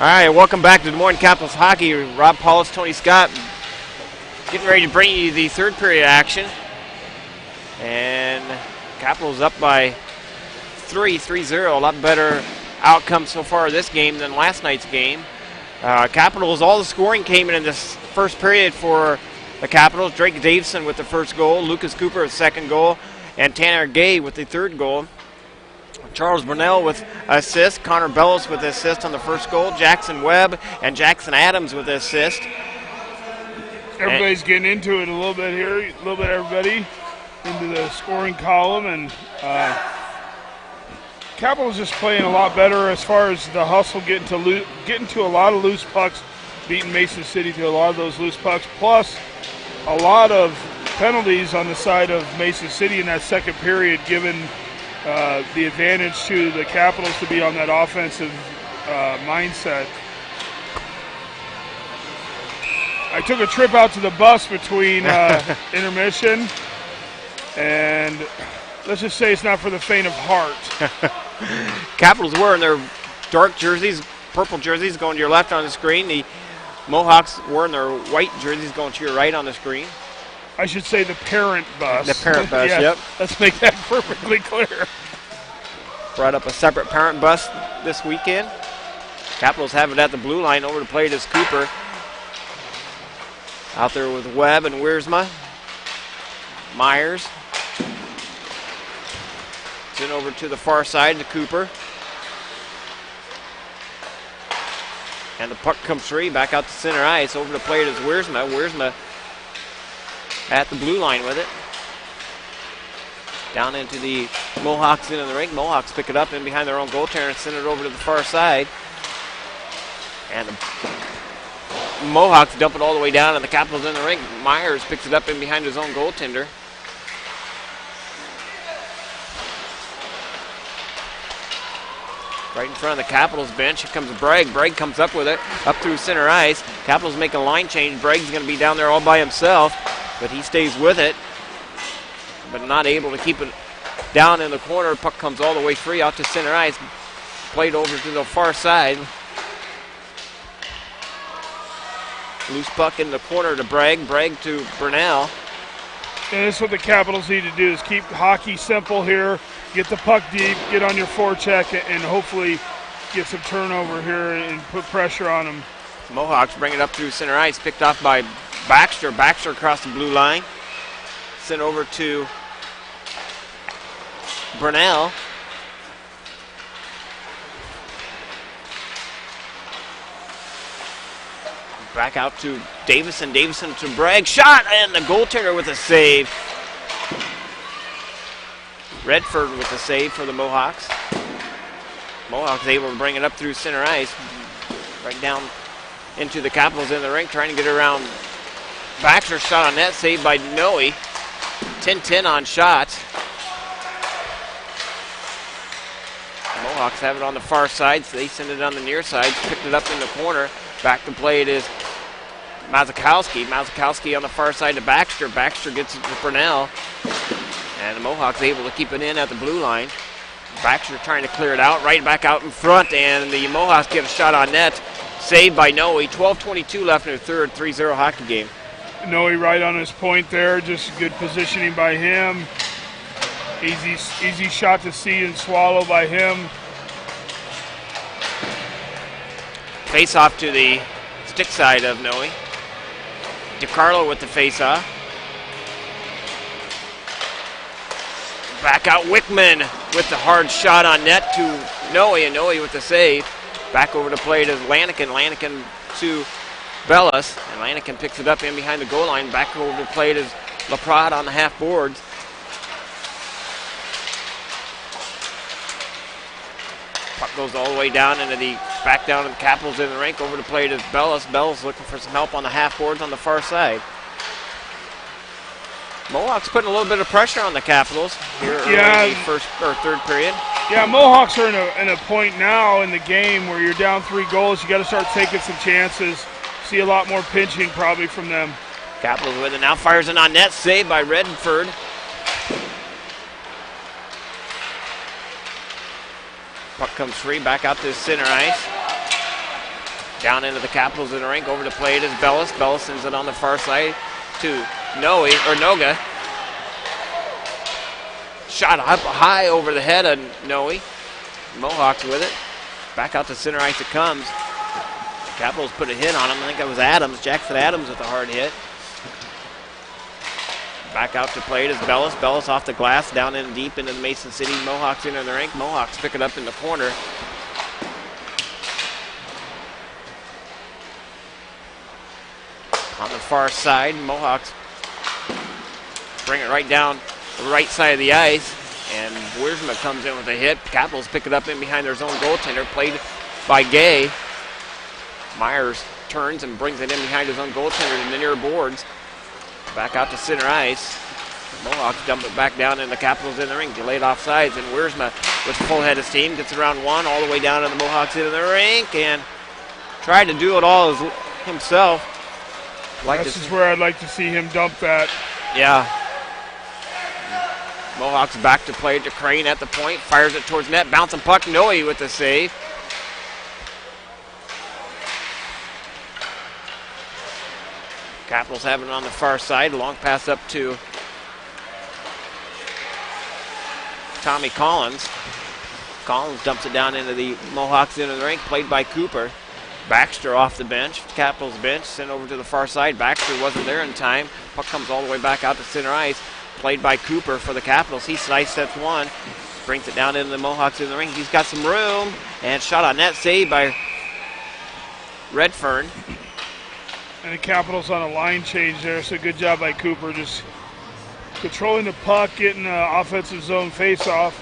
All right, welcome back to Des Moines Capitals Hockey. Rob Paulus, Tony Scott, getting ready to bring you the third period action. And Capitals up by 3-0. A lot better outcome so far this game than last night's game. Capitals, all the scoring came in this first period for the Capitals. Drake Davison with the first goal, Lucas Cooper with the second goal, and Tanner Gay with the third goal. Charles Brunell with assist, Connor Bellis with assist on the first goal, Jackson Webb and Jackson Adams with assist. Everybody's getting into it a little bit here, a little bit everybody into the scoring column, and Capitals just playing a lot better as far as the hustle, getting to a lot of loose pucks, beating Mason City to a lot of those loose pucks, plus a lot of penalties on the side of Mason City in that second period, giving the advantage to the Capitals to be on that offensive mindset. I took a trip out to the bus between intermission, and let's just say it's not for the faint of heart. Capitals wearing their dark jerseys, purple jerseys going to your left on the screen. The Mohawks wearing their white jerseys going to your right on the screen. I should say the parent bus. The parent bus, yeah, yep. Let's make that perfectly clear. Brought up a separate parent bus this weekend. Capitals have it at the blue line. Over to plate is Cooper. Out there with Webb and Wiersma. Myers. Then over to the far side to Cooper. And the puck comes free. Back out to center ice. Over to plate is Wiersma. Wiersma at the blue line with it. Down into the Mohawks into the rink. Mohawks pick it up in behind their own goaltender and send it over to the far side. And the Mohawks dump it all the way down, and the Capitals in the rink. Myers picks it up in behind his own goaltender. Right in front of the Capitals bench. Here comes Bragg. Bragg comes up with it, up through center ice. Capitals make a line change. Bragg's going to be down there all by himself, but he stays with it, but not able to keep it down in the corner. Puck comes all the way free out to center ice. Played over to the far side. Loose puck in the corner to Bragg. Bragg to Brunell. And that's what the Capitals need to do, is keep hockey simple here. Get the puck deep, get on your forecheck, and hopefully get some turnover here and put pressure on them. Mohawks bring it up through center ice. Picked off by Baxter. Baxter across the blue line. Sent over to Brunell. Back out to Davison. Davison to Bragg. Shot, and the goaltender with a save. Redford with the save for the Mohawks. Mohawks able to bring it up through center ice. Right down into the Capitals in the rink, trying to get around Baxter. Shot on net, saved by Noe. 10-10 on shots. Mohawks have it on the far side, so they send it on the near side. Picked it up in the corner. Back to play it is Mazakowski. Mazakowski on the far side to Baxter. Baxter gets it to Brunell. And the Mohawks able to keep it in at the blue line. Baxter trying to clear it out. Right back out in front, and the Mohawks get a shot on net. Saved by Noe. 12:22 left in the third. 3-0 hockey game. Noe right on his point there. Just good positioning by him. Easy shot to see and swallow by him. Face off to the stick side of Noe. DiCarlo with the face off. Back out Wickman with the hard shot on net to Noe, and Noe with the save. Back over to play to Lanigan. Lanigan to Bellis, and Lanigan picks it up in behind the goal line. Back over to play to LaPrade on the half boards. Puck goes all the way down into the back down to the Capitals in the rink. Over to play to Bellis. Bellis looking for some help on the half boards on the far side. Mohawks putting a little bit of pressure on the Capitals here early in the first or third period. Yeah, Mohawks are in a point now in the game where you're down 3 goals. You got to start taking some chances. See a lot more pinching probably from them. Capitals with it now, fires it on net, saved by Redford. Puck comes free, back out to center ice. Down into the Capitals in the rink. Over to play it is Bellis. Bellis sends it on the far side to Noga. Shot up high over the head of Noe. Mohawks with it. Back out to center ice it comes. Capitals put a hit on him. I think that was Adams. Jackson Adams with a hard hit. Back out to play it is Bellis. Bellis off the glass down in deep into the Mason City Mohawks into the rink. Mohawks pick it up in the corner. On the far side, Mohawks bring it right down the right side of the ice, and Wiersma comes in with a hit. Capitals pick it up in behind their zone goaltender, played by Gay. Myers turns and brings it in behind his own goaltender to the near boards. Back out to center ice. Mohawks dump it back down in the Capitals in the ring. Delayed offsides, and Wiersma with full head of steam gets around one all the way down to the Mohawks into the rink and tried to do it all himself. This is where I'd like to see him dump that. Yeah. Mohawks back to play to Crane at the point. Fires it towards net. Bouncing puck. Noe with the save. Capitals have it on the far side. Long pass up to Tommy Collins. Collins dumps it down into the Mohawks into the rink. Played by Cooper. Baxter off the bench, Capitals bench, sent over to the far side. Baxter wasn't there in time. Puck comes all the way back out to center ice. Played by Cooper for the Capitals. He slice steps one, brings it down into the Mohawks in the ring. He's got some room, and shot on net, saved by Redfern. And the Capitals on a line change there, so good job by Cooper, just controlling the puck, getting an offensive zone face-off.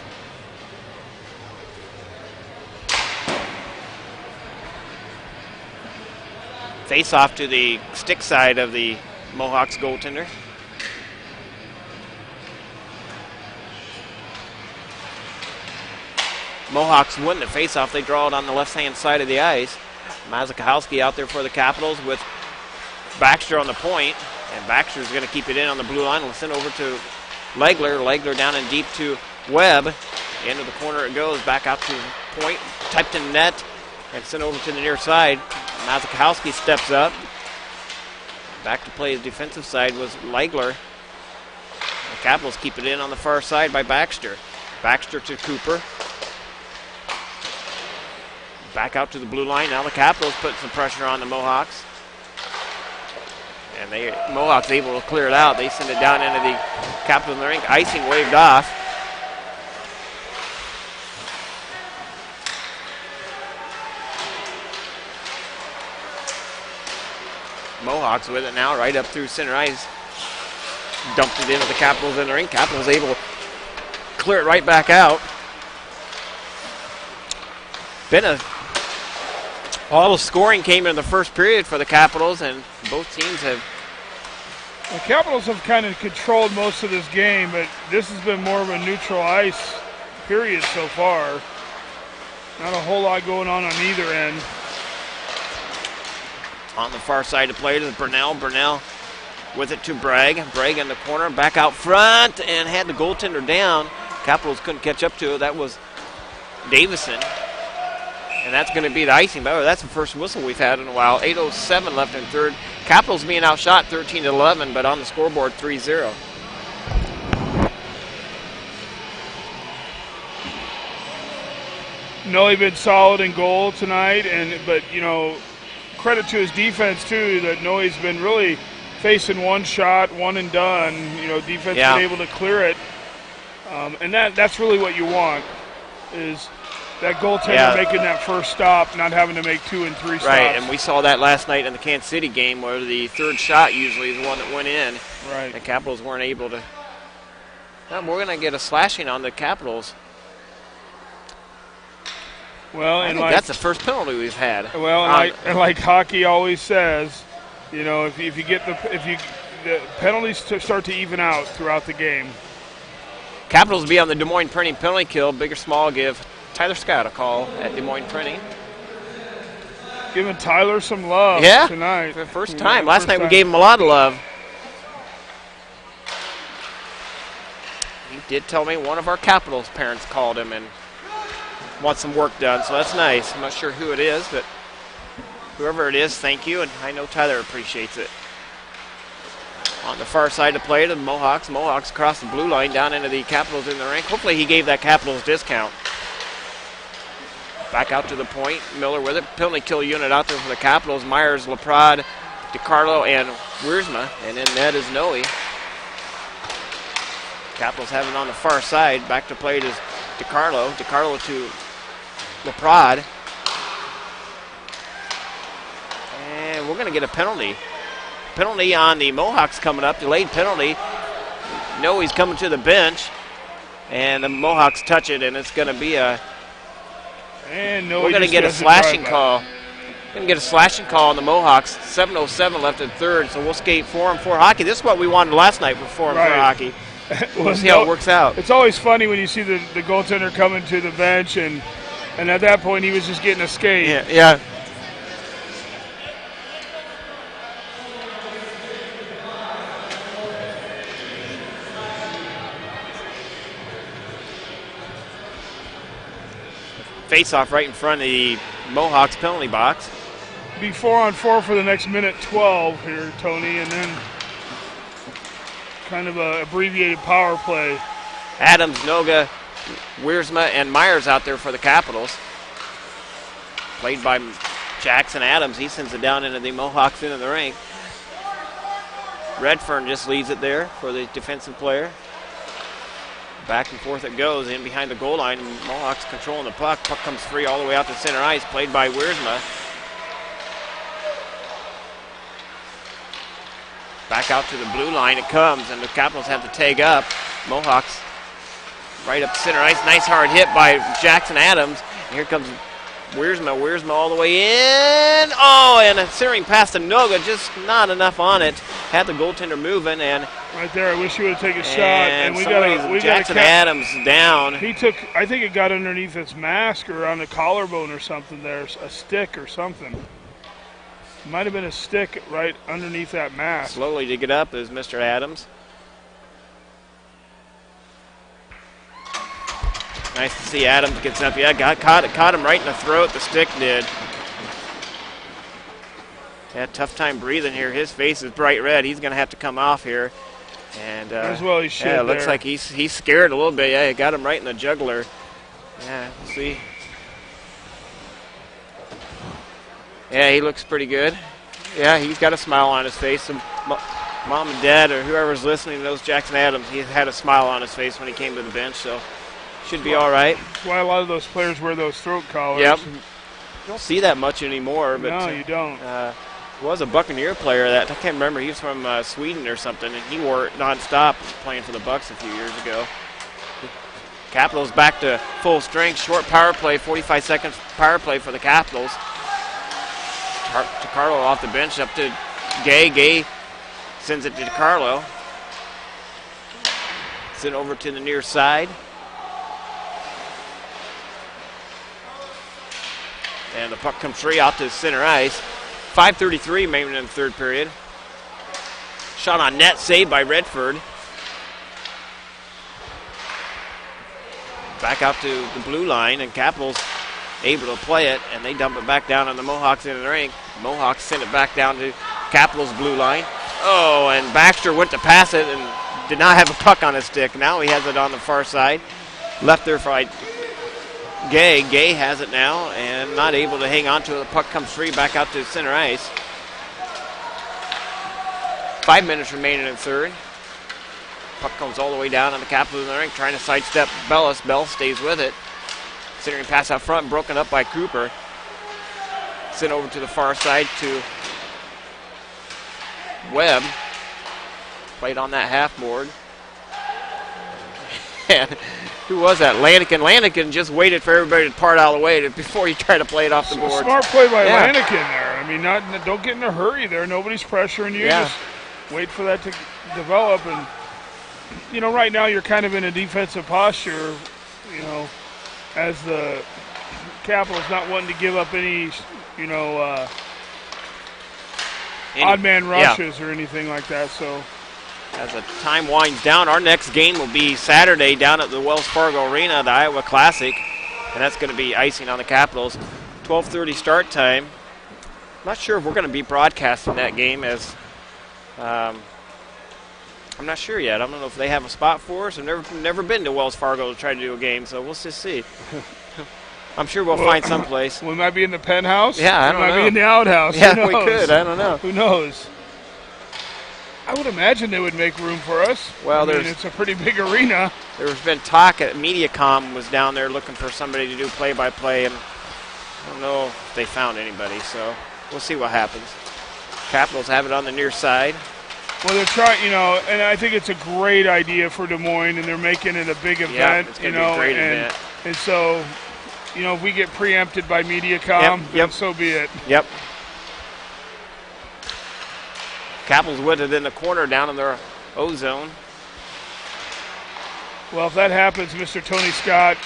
Face off to the stick side of the Mohawks goaltender. Mohawks win the face off. They draw it on the left-hand side of the ice. Mazakowski out there for the Capitals with Baxter on the point. And Baxter's going to keep it in on the blue line. We'll send over to Legler. Legler down in deep to Webb. Into the corner it goes. Back out to point. Typed in net. And sent over to the near side. Mazakowski steps up. Back to play the defensive side was Legler. The Capitals keep it in on the far side by Baxter. Baxter to Cooper. Back out to the blue line. Now the Capitals put some pressure on the Mohawks. And Mohawks able to clear it out. They send it down into the Capitals in the rink. Icing waved off. Mohawks with it now, right up through center ice. Dumped it into the Capitals in the ring. Capitals able to clear it right back out. All the scoring came in the first period for the Capitals, and both teams have. The Capitals have kind of controlled most of this game, but this has been more of a neutral ice period so far. Not a whole lot going on either end. On the far side to play it is Burnell. Burnell with it to Bragg. Bragg in the corner, back out front, and had the goaltender down. Capitals couldn't catch up to it. That was Davison. And that's going to be the icing. By the way, that's the first whistle we've had in a while. 8:07 left in third. Capitals being outshot 13-11, but on the scoreboard 3-0. Noe been solid in goal tonight, but credit to his defense too. That Noe's been really facing one shot, one and done. Defense been able to clear it, and that's really what you want is that goaltender making that first stop, not having to make 2 and 3 stops. Right, and we saw that last night in the Kansas City game where the third shot usually is the one that went in. Right. The Capitals weren't able to. We're going to get a slashing on the Capitals. Well, I think that's the first penalty we've had. Well, and like hockey always says, if the penalties start to even out throughout the game. Capitals will be on the Des Moines Printing penalty kill. Big or small, give Tyler Scott a call at Des Moines Printing. Giving Tyler some love tonight. For the first time. Last night we gave him a lot of love. He did tell me one of our Capitals parents called him and wants some work done, so that's nice. I'm not sure who it is, but Whoever it is, thank you, and I know Tyler appreciates it. On the far side of play to the Mohawks. Mohawks cross the blue line down into the Capitals in the rink. Hopefully he gave that Capitals discount. Back out to the point. Miller with it. Penalty kill unit out there for the Capitals. Myers, Laprade, DiCarlo, and Wiersma. And in net is Noe. Capitals have it on the far side. Back to play to DiCarlo. DiCarlo to Laprade. And we're going to get a penalty. Penalty on the Mohawks coming up. Delayed penalty. Noe's coming to the bench. And the Mohawks touch it, and it's going to be a... And Noe we're going to get a slashing call. We're going to get a slashing call on the Mohawks. 7:07 left in third, so we'll skate 4-on-4 hockey. This is what we wanted last night for 4-on-4 hockey. We'll see how it works out. It's always funny when you see the goaltender coming to the bench, and at that point he was just getting a skate. Yeah. Face-off right in front of the Mohawks penalty box. Be 4-on-4 for the next minute 12 here, Tony, and then kind of a abbreviated power play. Adams, Noga, Wiersma, and Myers out there for the Capitals. Played by Jackson Adams. He sends it down into the Mohawks into the rink. Redfern just leaves it there for the defensive player. Back and forth it goes in behind the goal line. Mohawks controlling the puck. Puck comes free all the way out to center ice. Played by Wiersma. Back out to the blue line it comes, and the Capitals have to tag up. Mohawks right up center ice. Nice hard hit by Jackson Adams. And here comes Wiersma. Wiersma all the way in. Oh, and a centering pass to Noga. Just not enough on it. Had the goaltender moving, and right there, I wish he would have taken a shot. And we got Jackson Adams down. He took, I think it got underneath his mask or on the collarbone or something there, a stick or something. Might have been a stick right underneath that mask. Slowly to get up is Mr. Adams. Nice to see Adams gets up. Yeah, caught him right in the throat. The stick did. Had a tough time breathing here. His face is bright red. He's going to have to come off here. And as well he should. Yeah, it looks like he's scared a little bit. Yeah, he got him right in the jugular. Yeah, see. Yeah, he looks pretty good. Yeah, he's got a smile on his face. So Mom and Dad or whoever's listening knows Jackson Adams. He had a smile on his face when he came to the bench, so should be all right. That's why a lot of those players wear those throat collars. Yep. You don't see that much anymore. But, no, you don't. Was a Buccaneer player that I can't remember. He was from Sweden or something, and he wore it nonstop playing for the Bucks a few years ago. Capitals back to full strength. Short power play, 45 seconds power play for the Capitals. DiCarlo off the bench up to Gay. Gay sends it to DiCarlo. Sent over to the near side. And the puck comes free out to center ice. 5:33 remaining in the third period. Shot on net, saved by Redford. Back out to the blue line, and Capitals able to play it, and they dump it back down on the Mohawks in the rink. Mohawks send it back down to Capitals blue line. Oh, and Baxter went to pass it and did not have a puck on his stick. Now he has it on the far side. Left there for Gay. Gay has it now and not able to hang on to it. The puck comes free back out to center ice. 5 minutes remaining in third. Puck comes all the way down on the Capitals in the rink, trying to sidestep Bellis. Bell stays with it. Centering pass out front, broken up by Cooper. Sent over to the far side to Webb. Played on that half board. And who was that? Lanigan. Lanigan just waited for everybody to part out of the way before he tried to play it off the board. Smart play by Lanigan there. I mean, don't get in a hurry there. Nobody's pressuring you. Just wait for that to develop. And, you know, right now you're kind of in a defensive posture, you know, as the Capitals not wanting to give up any, you know, odd man rushes or anything like that. So as the time winds down, our next game will be Saturday down at the Wells Fargo Arena, the Iowa Classic, and that's going to be icing on the Capitals. 12:30 start time. not sure if we're going to be broadcasting that game as I'm not sure yet. I don't know if they have a spot for us. I've never been to Wells Fargo to try to do a game, so we'll just see. I'm sure we'll find someplace. We might be in the penthouse. Yeah, I don't know. We might be in the outhouse. Yeah, we could. I don't know. Who knows? I would imagine they would make room for us. Well, it's a pretty big arena. There's been talk at MediaCom was down there looking for somebody to do play-by-play, and I don't know if they found anybody, so we'll see what happens. Capitals have it on the near side. Well, they're trying, and I think it's a great idea for Des Moines, and they're making it a big event. Yeah, it's going to be a great event. And so, if we get preempted by MediaCom, then so be it. Yep. Capitals with it in the corner down in their O-zone. Well, if that happens, Mr. Tony Scott,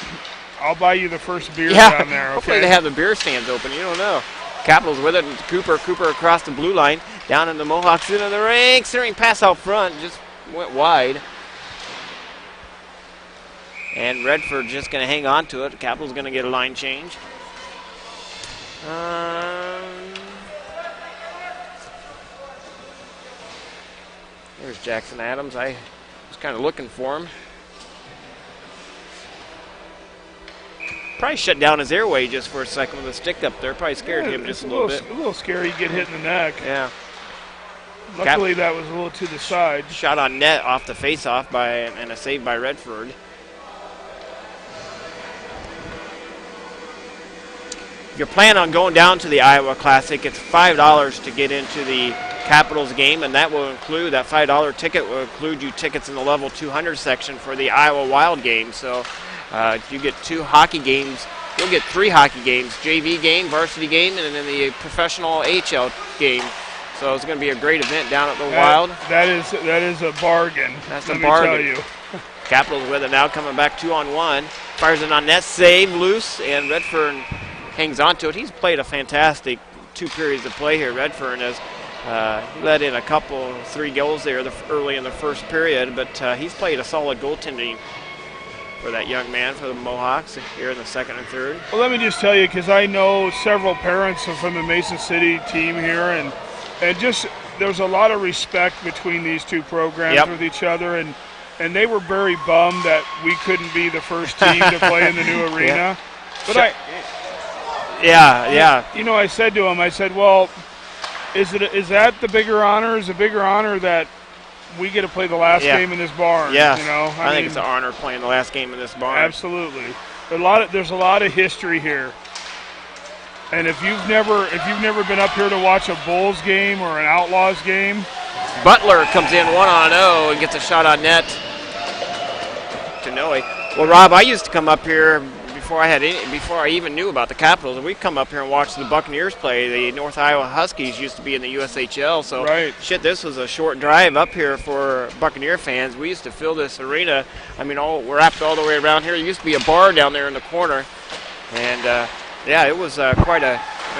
I'll buy you the first beer down there, okay? Hopefully they have the beer stands open. You don't know. Capitals with it, and Cooper across the blue line, down in the Mohawks into the ring. Centering pass out front, just went wide. And Redford just going to hang on to it. Capitals going to get a line change. There's Jackson Adams. I was kind of looking for him. Probably shut down his airway just for a second with a stick up there. Probably scared him just a little bit. A little scary to get hit in the neck. Yeah. Luckily, that was a little to the side. Shot on net off the face-off and a save by Redford. If you're planning on going down to the Iowa Classic, it's $5 to get into the Capitals game, and that $5 ticket will include you tickets in the level 200 section for the Iowa Wild game. So you get 2 hockey games. You'll get 3 hockey games, JV game, varsity game, and then the professional HL game. So it's going to be a great event down at the Wild. That is a bargain. That's a bargain. Let me tell you. Capitals with it now, coming back 2-on-1. Fires it on net, save, loose, and Redfern hangs on to it. He's played a fantastic 2 periods of play here. Redfern has let in 3 goals there early in the first period, but he's played a solid goaltending for that young man for the Mohawks here in the second and third. Well, let me just tell you, because I know several parents from the Mason City team here, and just there's a lot of respect between these 2 programs with each other, and they were very bummed that we couldn't be the first team to play in the new arena. But I said to him, I said, well, is that the bigger honor? Is the bigger honor that we get to play the last game in this barn? Yes. I think it's an honor playing the last game in this barn. Absolutely. There's a lot of history here. And if you've never been up here to watch a Bulls game or an Outlaws game, Butler comes in 1-on-0 and gets a shot on net to Noe. Well, Rob, I used to come up here before I even knew about the Capitals, and we'd come up here and watch the Buccaneers play. The North Iowa Huskies used to be in the USHL, so this was a short drive up here for Buccaneer fans. We used to fill this arena. I mean, we're wrapped all the way around here. There used to be a bar down there in the corner, and it was quite a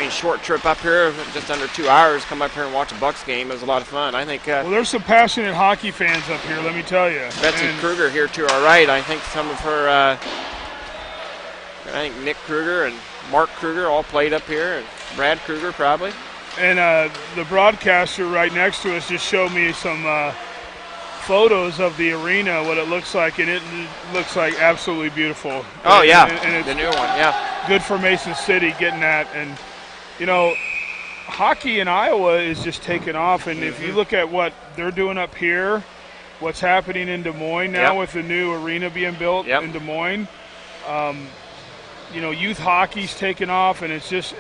short trip up here, just under 2 hours. Come up here and watch a Bucs game. It was a lot of fun. I think. Well, there's some passionate hockey fans up here. Let me tell you. Betsy Kruger here to our right. I think some of her. I think Nick Kruger and Mark Kruger all played up here, and Brad Kruger probably. And the broadcaster right next to us just showed me some photos of the arena, what it looks like, and it looks like absolutely beautiful. Oh, and, yeah, and it's the new one, yeah. Good for Mason City getting that. And, hockey in Iowa is just taking off, and if you look at what they're doing up here, what's happening in Des Moines now with the new arena being built in Des Moines, youth hockey's taken off, and it's just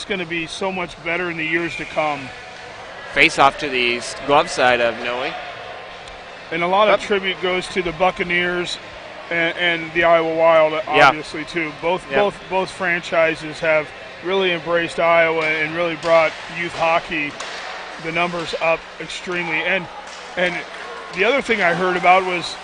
going to be so much better in the years to come. Face off to the glove side of Noe. And a lot of tribute goes to the Buccaneers and the Iowa Wild, obviously, too. Both franchises have really embraced Iowa and really brought youth hockey, the numbers up extremely. And the other thing I heard about was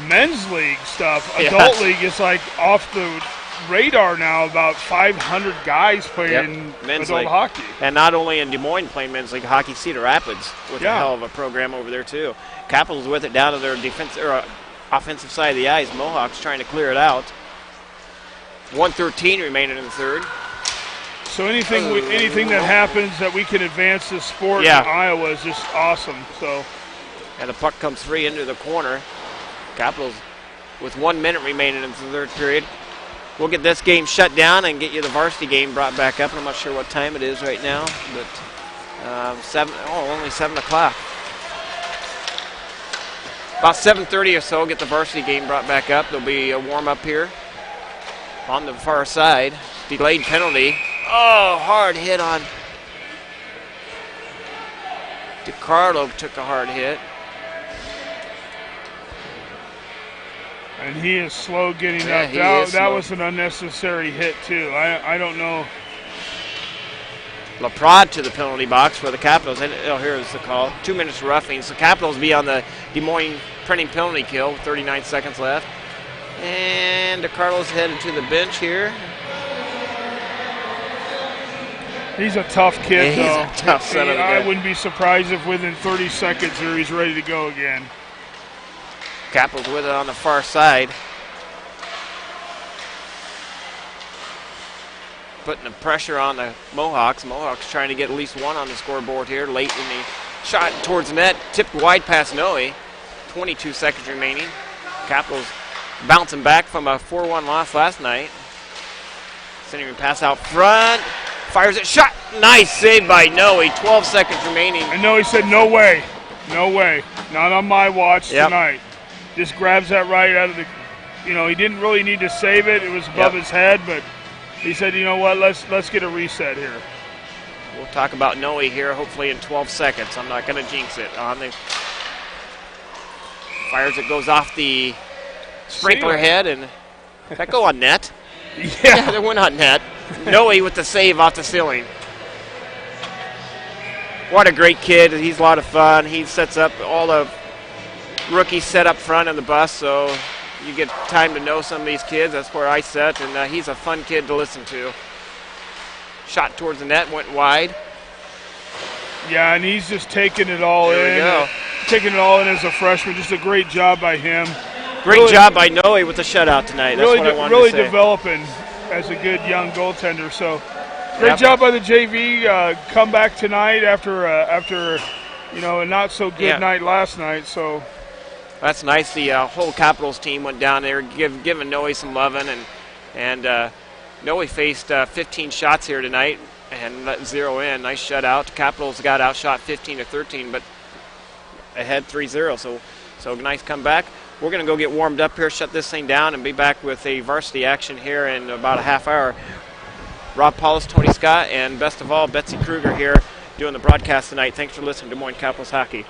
men's league stuff. Adult league is like off the radar now. About 500 guys playing men's adult hockey. And not only in Des Moines playing men's league hockey, Cedar Rapids with a hell of a program over there too. Capitals with it down to their offensive side of the ice. Mohawks trying to clear it out. 1:13 remaining in the third. So anything that happens that we can advance this sport in Iowa is just awesome. So, and the puck comes free into the corner. Capitals with 1 minute remaining in the third period. We'll get this game shut down and get you the varsity game brought back up. I'm not sure what time it is right now, but only 7 o'clock. About 7:30 or so, get the varsity game brought back up. There'll be a warm-up here on the far side. Delayed penalty. Oh, hard hit on. DiCarlo took a hard hit. And he is slow getting up. That was an unnecessary hit, too. I don't know. LaPrade to the penalty box for the Capitals. And here's the call. 2 minutes roughing. So Capitals be on the Des Moines printing penalty kill with 39 seconds left. And DiCarlo's headed to the bench here. He's a tough kid, yeah, though. He's a tough son of a gun. I wouldn't be surprised if within 30 seconds here he's ready to go again. Capitals with it on the far side. Putting the pressure on the Mohawks. Mohawks trying to get at least one on the scoreboard here late in the shot towards the net. Tipped wide past Noe. 22 seconds remaining. Capitals bouncing back from a 4-1 loss last night. Sending a pass out front. Fires it. Shot. Nice save by Noe. 12 seconds remaining. And Noe said, no way. No way. Not on my watch tonight. Just grabs that right out of the, he didn't really need to save it. It was above his head, but he said, you know what, let's get a reset here. We'll talk about Noe here hopefully in 12 seconds. I'm not going to jinx it. On the fires it, goes off the sprinkler head, and did that go on net? Yeah, that went on net. Noe with the save off the ceiling. What a great kid. He's a lot of fun. He sets up all the rookies set up front in the bus, so you get time to know some of these kids. That's where I sit, and he's a fun kid to listen to. Shot towards the net, went wide. Yeah, and he's just taking it all there in. We go. Taking it all in as a freshman. Just a great job by him. Great job by Noe with the shutout tonight. That's what I wanted to say. Really developing as a good young goaltender. So great job by the JV. Come back tonight after a not so good night last night. So that's nice. The whole Capitals team went down there, giving Noe some loving, and Noe faced 15 shots here tonight and let 0 in. Nice shutout. Capitals got outshot 15-13, but ahead 3-0. So nice comeback. We're going to go get warmed up here, shut this thing down, and be back with a varsity action here in about a half hour. Rob Paulus, Tony Scott, and best of all, Betsy Kruger here doing the broadcast tonight. Thanks for listening to Des Moines Capitals Hockey.